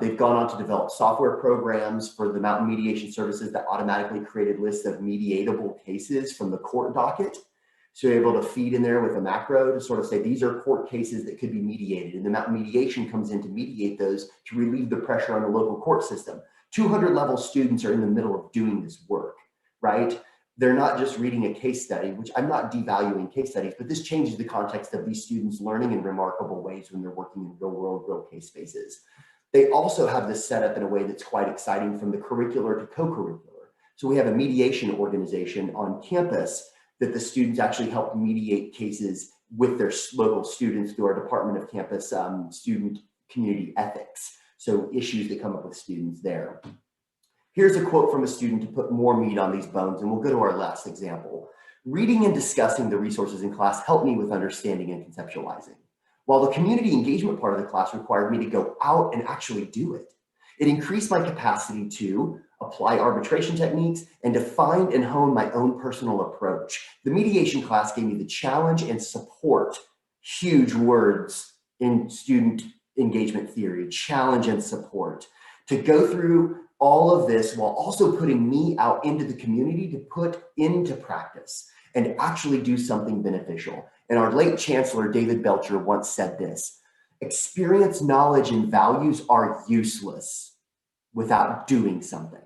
They've gone on to develop software programs for the Mountain Mediation Services that automatically created lists of mediatable cases from the court docket. So you're able to feed in there with a macro to sort of say, these are court cases that could be mediated. And the Mountain Mediation comes in to mediate those to relieve the pressure on the local court system. 200 level students are in the middle of doing this work, right? They're not just reading a case study, which I'm not devaluing case studies, but this changes the context of these students learning in remarkable ways when they're working in real world, real case spaces. They also have this set up in a way that's quite exciting, from the curricular to co-curricular. So we have a mediation organization on campus that the students actually help mediate cases with their local students through our Department of Campus Student Community Ethics. So issues that come up with students there. Here's a quote from a student to put more meat on these bones, and we'll go to our last example. Reading and discussing the resources in class helped me with understanding and conceptualizing, while the community engagement part of the class required me to go out and actually do it. It increased my capacity to apply arbitration techniques and to find and hone my own personal approach. The mediation class gave me the challenge and support, huge words in student engagement theory, challenge and support, to go through all of this while also putting me out into the community to put into practice and actually do something beneficial. And our late chancellor, David Belcher, once said this: experience, knowledge, and values are useless without doing something.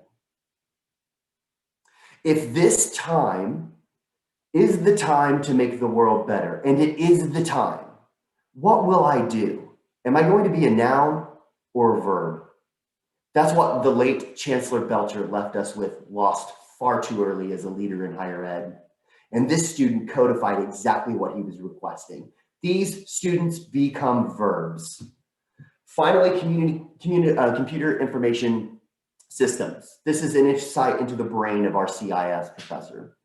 If this time is the time to make the world better, and it is the time, what will I do? Am I going to be a noun or a verb? That's what the late Chancellor Belcher left us with, lost far too early as a leader in higher ed. And this student codified exactly what he was requesting. These students become verbs. Finally, computer information systems. This is an insight into the brain of our CIS professor,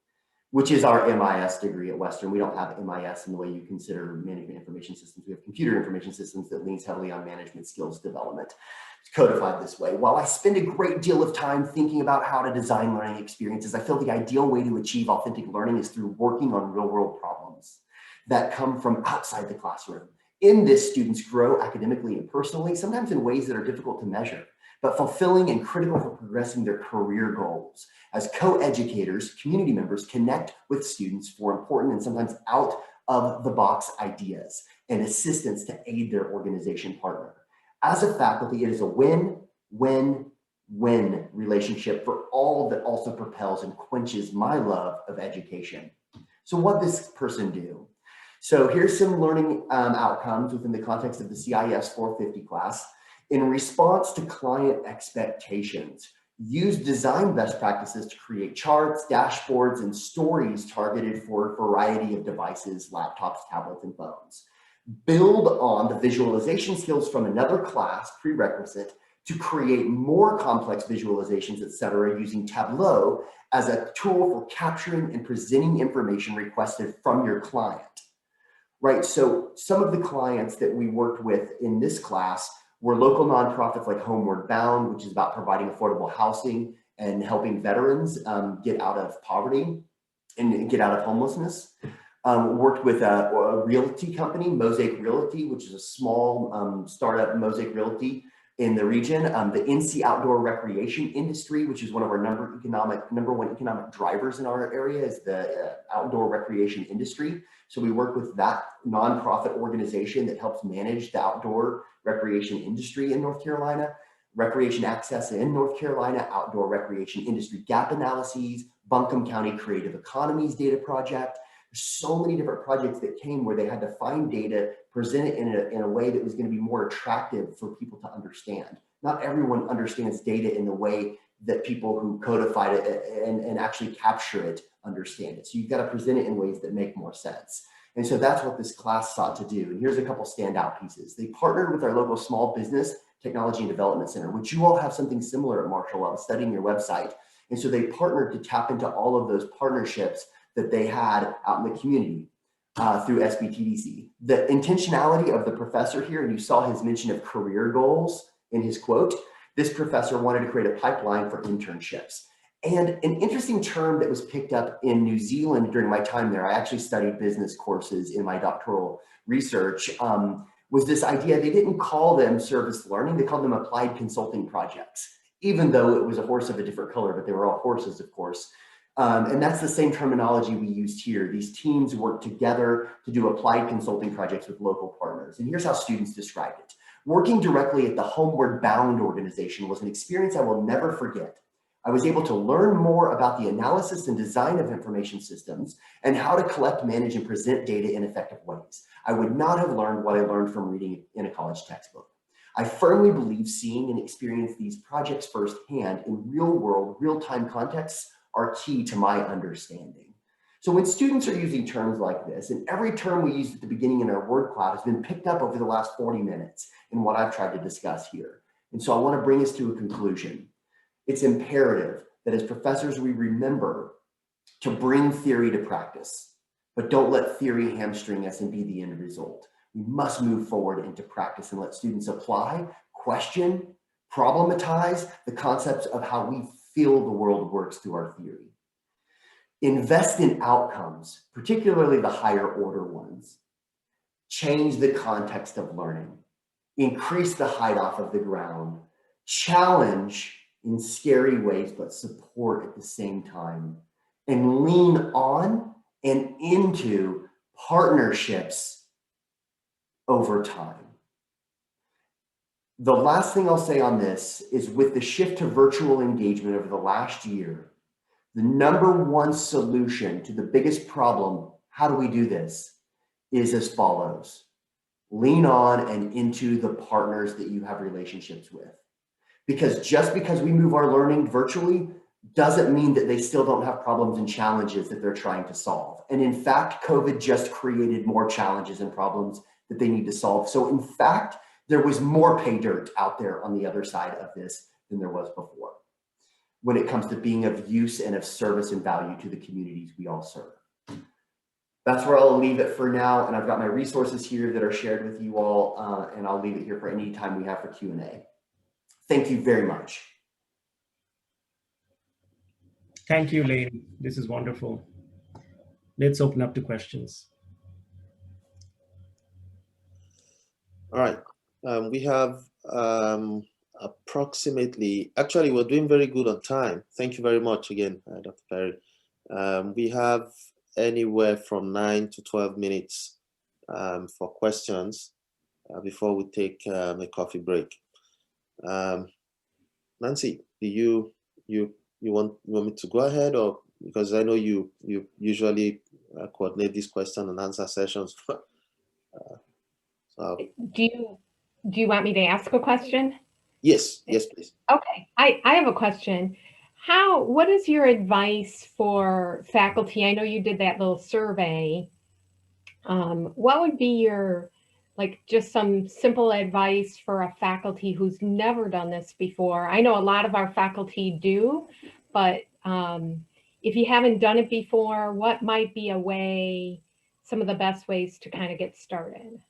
which is our MIS degree at Western. We don't have MIS in the way you consider management information systems. We have computer information systems that leans heavily on management skills development. It's codified this way. While I spend a great deal of time thinking about how to design learning experiences, I feel the ideal way to achieve authentic learning is through working on real world problems that come from outside the classroom. In this, students grow academically and personally, sometimes in ways that are difficult to measure, but fulfilling and critical for progressing their career goals. As co-educators, community members connect with students for important and sometimes out of the box ideas and assistance to aid their organization partner. As a faculty, it is a win-win-win relationship for all that also propels and quenches my love of education. So what does this person do? So here's some learning outcomes within the context of the CIS 450 class. In response to client expectations, use design best practices to create charts, dashboards, and stories targeted for a variety of devices, laptops, tablets, and phones. Build on the visualization skills from another class prerequisite to create more complex visualizations, etc., using Tableau as a tool for capturing and presenting information requested from your client. Right, so some of the clients that we worked with in this class were local nonprofits like Homeward Bound, which is about providing affordable housing and helping veterans get out of poverty and get out of homelessness. Worked with a realty company, Mosaic Realty, which is a small startup Mosaic Realty in the region. The NC outdoor recreation industry, which is one of our number one economic drivers in our area, is the outdoor recreation industry. So we work with that nonprofit organization that helps manage the outdoor recreation industry in North Carolina, recreation access in North Carolina, outdoor recreation industry gap analyses, Buncombe County Creative Economies data project. There's so many different projects that came where they had to find data, present it in a way that was going to be more attractive for people to understand. Not everyone understands data in the way that people who codified it and actually capture it understand it. So you've got to present it in ways that make more sense. And so that's what this class sought to do. And here's a couple standout pieces. They partnered with our local small business technology and development center, which you all have something similar at Marshall. I was studying your website. And so they partnered to tap into all of those partnerships that they had out in the community through SBTDC. The intentionality of the professor here, and you saw his mention of career goals in his quote, this professor wanted to create a pipeline for internships. And an interesting term that was picked up in New Zealand during my time there, I actually studied business courses in my doctoral research, was this idea. They didn't call them service learning, they called them applied consulting projects, even though it was a horse of a different color, but they were all horses, of course. And that's the same terminology we used here. These teams work together to do applied consulting projects with local partners. And here's how students described it. Working directly at the Homeward Bound organization was an experience I will never forget. I was able to learn more about the analysis and design of information systems and how to collect, manage, and present data in effective ways. I would not have learned what I learned from reading in a college textbook. I firmly believe seeing and experiencing these projects firsthand in real-world, real-time contexts are key to my understanding. So when students are using terms like this, and every term we used at the beginning in our word cloud has been picked up over the last 40 minutes in what I've tried to discuss here. And so I want to bring us to a conclusion. It's imperative that as professors, we remember to bring theory to practice, but don't let theory hamstring us and be the end result. We must move forward into practice and let students apply, question, problematize the concepts of how we feel the world works through our theory. Invest in outcomes, particularly the higher order ones. Change the context of learning. Increase the height off of the ground. Challenge in scary ways, but support at the same time. And lean on and into partnerships over time. The last thing I'll say on this is, with the shift to virtual engagement over the last year, the #1 solution to the biggest problem, how do we do this, is as follows. Lean on and into the partners that you have relationships with. Because just because we move our learning virtually doesn't mean that they still don't have problems and challenges that they're trying to solve. And in fact, COVID just created more challenges and problems that they need to solve. So in fact, there was more pay dirt out there on the other side of this than there was before, when it comes to being of use and of service and value to the communities we all serve. That's where I'll leave it for now. And I've got my resources here that are shared with you all, and I'll leave it here for any time we have for Q&A. Thank you very much. Thank you, Lane. This is wonderful. Let's open up to questions. All right. We have approximately, actually, we're doing very good on time. Thank you very much again, Dr. Perry. We have anywhere from 9 to 12 minutes for questions before we take a coffee break. Nancy, do you want me to go ahead, or because I know you usually coordinate these question and answer sessions? Do you want me to ask a question? Yes, please. Okay, I have a question. What is your advice for faculty? I know you did that little survey. What would be your, just some simple advice for a faculty who's never done this before? I know a lot of our faculty do, but if you haven't done it before, what might be some of the best ways to kind of get started?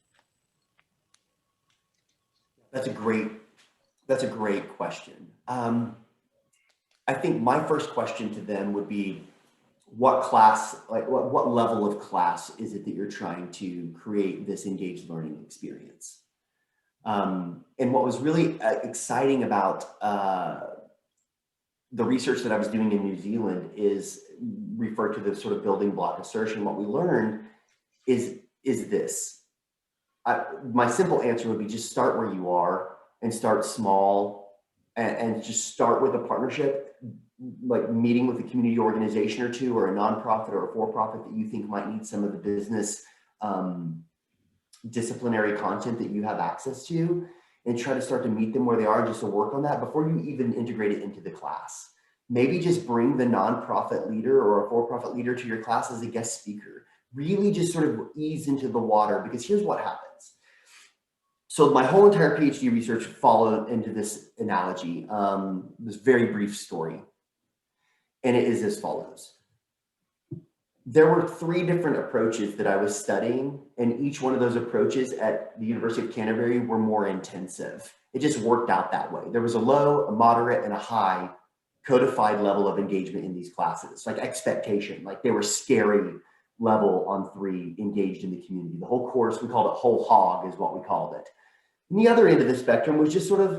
That's a great question. I think my first question to them would be, what class, what level of class is it that you're trying to create this engaged learning experience? And what was really exciting about the research that I was doing in New Zealand is referred to the sort of building block assertion. What we learned is this. My simple answer would be, just start where you are and start small, and just start with a partnership, like meeting with a community organization or two, or a nonprofit or a for-profit that you think might need some of the business disciplinary content that you have access to, and try to start to meet them where they are, just to work on that before you even integrate it into the class. Maybe just bring the nonprofit leader or a for-profit leader to your class as a guest speaker. Really just sort of ease into the water, because here's what happens. So my whole entire PhD research followed into this analogy, this very brief story. And it is as follows. There were 3 different approaches that I was studying, and each one of those approaches at the University of Canterbury were more intensive. It just worked out that way. There was a low, a moderate, and a high codified level of engagement in these classes, like expectation, like they were scary level on 3 engaged in the community. The whole course, we called it whole hog is what we called it. And the other end of the spectrum was just sort of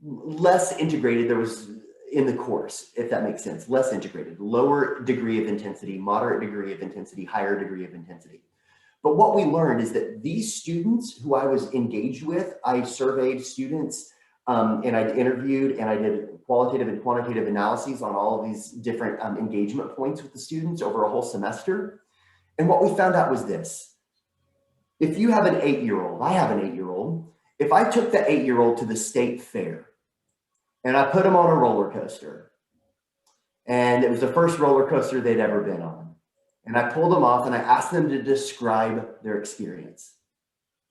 less integrated. There was in the course, if that makes sense, less integrated, lower degree of intensity, moderate degree of intensity, higher degree of intensity. But what we learned is that these students who I was engaged with, I surveyed students and I interviewed and I did qualitative and quantitative analyses on all of these different engagement points with the students over a whole semester. And what we found out was this: if you have an 8-year-old, I have an 8-year-old, if I took the 8-year-old to the state fair and I put them on a roller coaster, and it was the first roller coaster they'd ever been on, and I pulled them off and I asked them to describe their experience,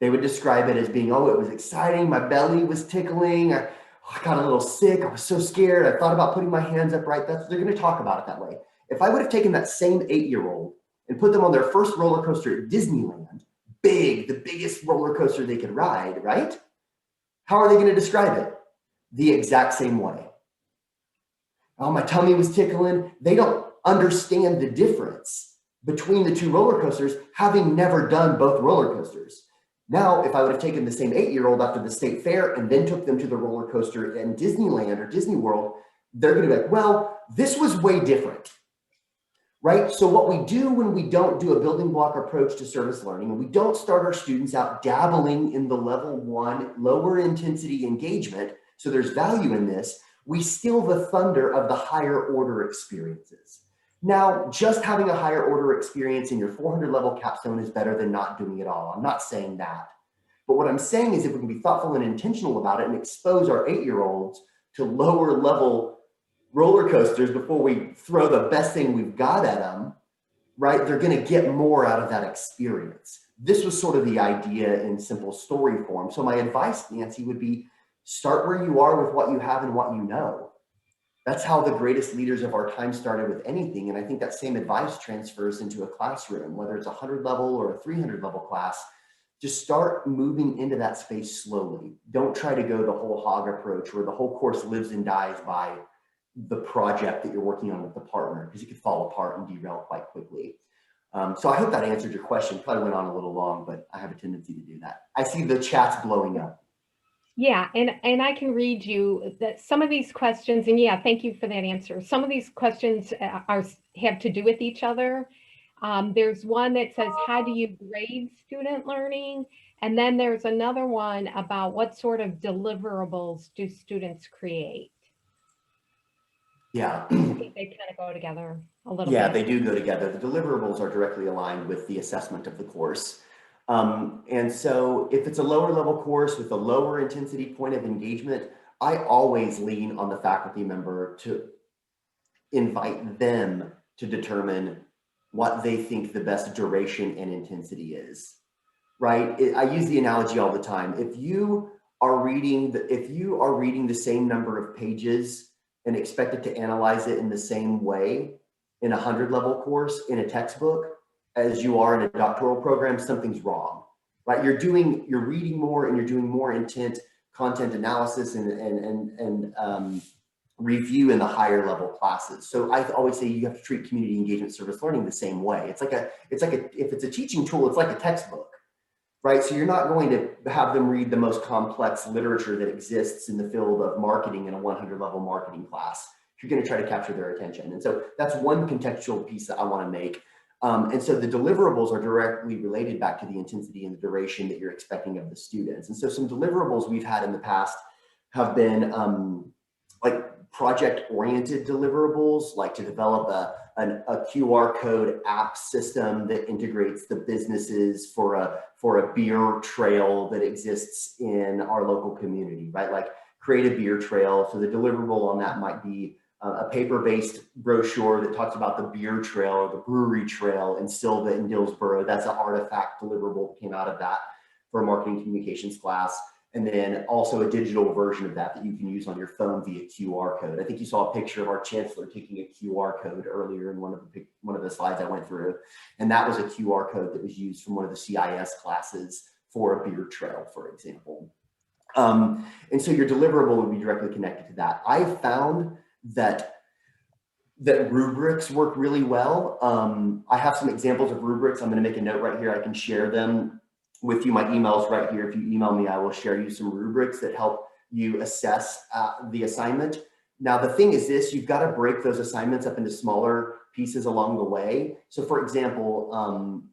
they would describe it as being, oh, it was exciting, my belly was tickling, I got a little sick, I was so scared, I thought about putting my hands up, right? They're going to talk about it that way. If I would have taken that same 8-year-old and put them on their first roller coaster at Disneyland, big, the biggest roller coaster they could ride, right? How are they going to describe it? The exact same way. Oh, my tummy was tickling. They don't understand the difference between the 2 roller coasters, having never done both roller coasters. Now, if I would have taken the same 8-year-old after the state fair and then took them to the roller coaster in Disneyland or Disney World, they're going to be like, well, this was way different, right? So what we do when we don't do a building block approach to service learning, and we don't start our students out dabbling in the level 1 lower intensity engagement, so there's value in this, we steal the thunder of the higher order experiences. Now, just having a higher order experience in your 400 level capstone is better than not doing it all. I'm not saying that. But what I'm saying is if we can be thoughtful and intentional about it and expose our 8-year-olds to lower level roller coasters before we throw the best thing we've got at them, right, they're going to get more out of that experience. This was sort of the idea in simple story form. So my advice, Nancy, would be start where you are with what you have and what you know. That's how the greatest leaders of our time started with anything. And I think that same advice transfers into a classroom, whether it's a 100 level or a 300 level class. Just start moving into that space slowly. Don't try to go the whole hog approach where the whole course lives and dies by the project that you're working on with the partner, because it could fall apart and derail quite quickly. So I hope that answered your question. Probably went on a little long, but I have a tendency to do that. I see the chat's blowing up. Yeah, and I can read you that some of these questions, and yeah, thank you for that answer. Some of these questions have to do with each other. There's one that says, how do you grade student learning? And then there's another one about what sort of deliverables do students create? Yeah. I think they kind of go together a little bit. Yeah, they do go together. The deliverables are directly aligned with the assessment of the course. And so if it's a lower level course with a lower intensity point of engagement, I always lean on the faculty member to invite them to determine what they think the best duration and intensity is, right? I use the analogy all the time. If you are reading the same number of pages and expected to analyze it in the same way in a 100 level course in a textbook as you are in a doctoral program, something's wrong, right? You're reading more and you're doing more content analysis and review in the higher level classes. So I always say you have to treat community engagement service learning the same way. If it's a teaching tool, it's like a textbook, right? So you're not going to have them read the most complex literature that exists in the field of marketing in a 100 level marketing class. You're going to try to capture their attention. And so that's one contextual piece that I want to make. And so the deliverables are directly related back to the intensity and the duration that you're expecting of the students. And so some deliverables we've had in the past have been like project-oriented deliverables, like to develop a QR code app system that integrates the businesses for a beer trail that exists in our local community, right? Like create a beer trail. So the deliverable on that might be a paper-based brochure that talks about the beer trail or the brewery trail in Silva and Dillsboro. That's an artifact deliverable that came out of that for a marketing communications class. And then also a digital version of that you can use on your phone via QR code. I think you saw a picture of our chancellor taking a QR code earlier in one of the slides I went through. And that was a QR code that was used from one of the CIS classes for a beer trail, for example. And so your deliverable would be directly connected to that. I've found that rubrics work really well. I have some examples of rubrics. I'm going to make a note right here. I can share them with you. My email's right here. If you email me, I will share you some rubrics that help you assess the assignment. Now, the thing is this, you've got to break those assignments up into smaller pieces along the way. So for example,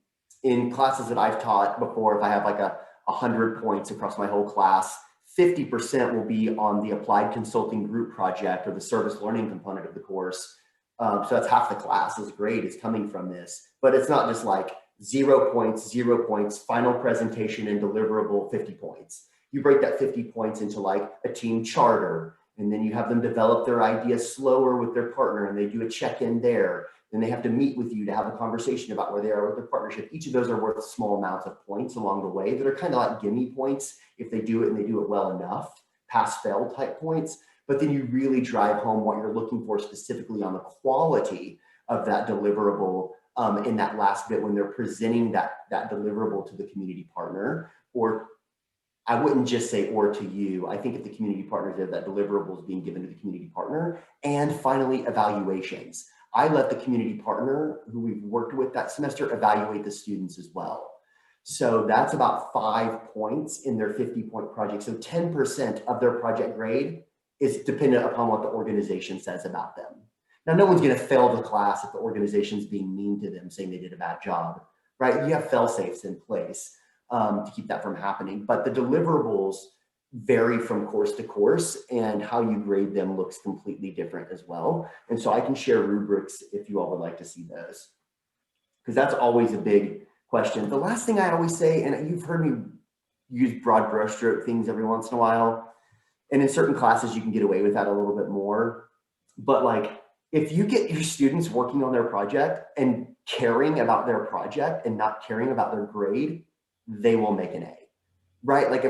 in classes that I've taught before, if I have like 100 points across my whole class, 50% will be on the applied consulting group project or the service learning component of the course. So that's half the class's grade is coming from this, but it's not just like 0 points, final presentation and deliverable 50 points. You break that 50 points into like a team charter, and then you have them develop their ideas slower with their partner, and they do a check-in there. Then they have to meet with you to have a conversation about where they are with their partnership. Each of those are worth small amounts of points along the way that are kind of like gimme points if they do it and they do it well enough, pass-fail type points. But then you really drive home what you're looking for specifically on the quality of that deliverable in that last bit when they're presenting that deliverable to the community partner. Or I wouldn't just say or to you. I think if the community partner did, that deliverable is being given to the community partner. And finally, evaluations. I let the community partner who we've worked with that semester evaluate the students as well. So that's about 5 points in their 50-point project. So 10% of their project grade is dependent upon what the organization says about them. Now, no one's going to fail the class if the organization's being mean to them, saying they did a bad job, right? You have fail-safes in place to keep that from happening. But the deliverables vary from course to course, and how you grade them looks completely different as well. And so I can share rubrics if you all would like to see those, because that's always a big question. The last thing I always say, and you've heard me use broad brushstroke things every once in a while, and in certain classes you can get away with that a little bit more, but like if you get your students working on their project and caring about their project and not caring about their grade, they will make an A. Right? Like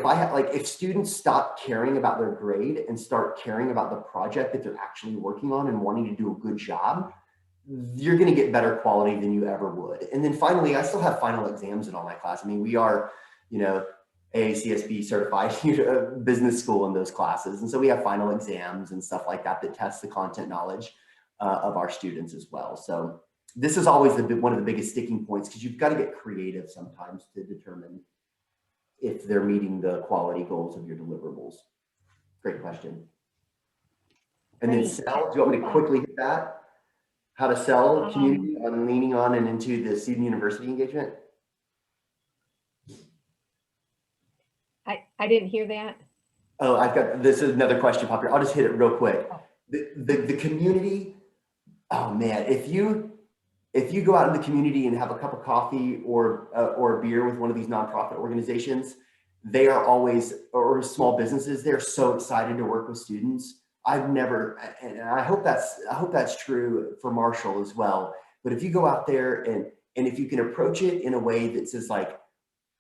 if students stop caring about their grade and start caring about the project that they're actually working on and wanting to do a good job, you're going to get better quality than you ever would. And then finally, I still have final exams in all my classes. I mean, we are, AACSB certified business school in those classes. And so we have final exams and stuff like that test the content knowledge of our students as well. So this is always one of the biggest sticking points, because you've got to get creative sometimes to determine if they're meeting the quality goals of your deliverables. Great question. And then sell, do you want me to quickly hit that? How to sell community on leaning on and into the student university engagement? I didn't hear that. Oh, this is another question pop here. I'll just hit it real quick. The community, oh man, if you go out in the community and have a cup of coffee or a beer with one of these nonprofit organizations, they are always, or small businesses, they're so excited to work with students. I've never, and I hope that's true for Marshall as well. But if you go out there and if you can approach it in a way that says like,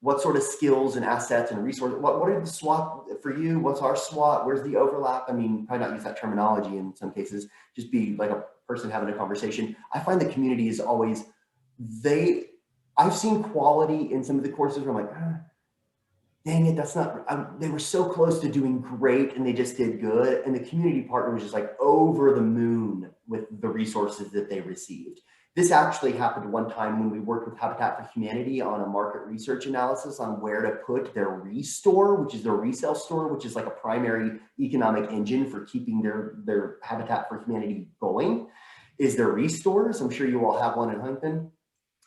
what sort of skills and assets and resources, what are the SWOT for you? What's our SWOT? Where's the overlap? I mean, probably not use that terminology in some cases, just be like a person having a conversation. I find the community is always, I've seen quality in some of the courses where I'm like, dang it, that's not, they were so close to doing great and they just did good. And the community partner was just like over the moon with the resources that they received. This actually happened one time when we worked with Habitat for Humanity on a market research analysis on where to put their restore, which is their resale store, which is like a primary economic engine for keeping their Habitat for Humanity going, is their restores. I'm sure you all have one in Huntington.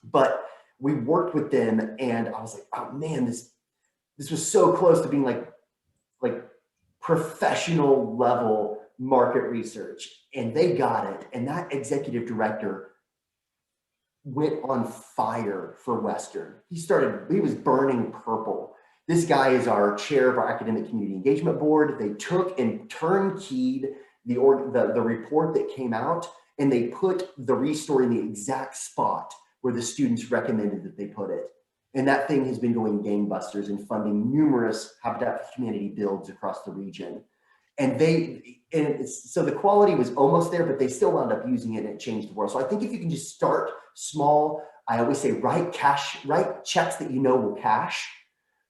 But we worked with them and I was like, oh man, this was so close to being like professional level market research, and they got it. And that executive director went on fire for Western. He was burning purple. This guy is our chair of our academic community engagement board. They took and turnkeyed the report that came out, and they put the restore in the exact spot where the students recommended that they put it. And that thing has been going gangbusters and funding numerous Habitat for Humanity builds across the region. And so the quality was almost there, but they still wound up using it and it changed the world. So I think if you can just start small, I always say write checks that you know will cash.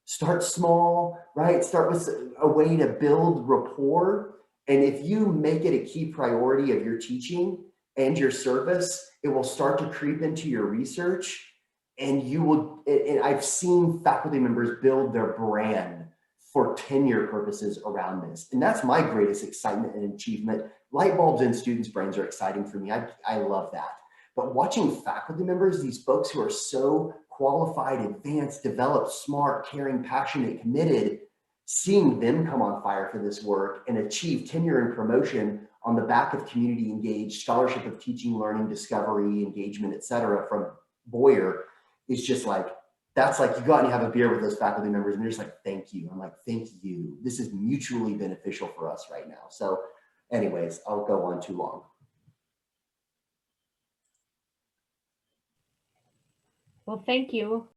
Start small, right? Start with a way to build rapport And if you make it a key priority of your teaching and your service, it will start to creep into your research, and you will, and I've seen faculty members build their brand for tenure purposes around this. And that's my greatest excitement and achievement. Light bulbs in students' brains are exciting for me. I love that. But watching faculty members, these folks who are so qualified, advanced, developed, smart, caring, passionate, committed, seeing them come on fire for this work and achieve tenure and promotion on the back of community engaged, scholarship of teaching, learning, discovery, engagement, et cetera, from Boyer is just like, that's like, you go out and you have a beer with those faculty members and they're just like, thank you. I'm like, thank you. This is mutually beneficial for us right now. So anyways, I'll go on too long. Well, thank you.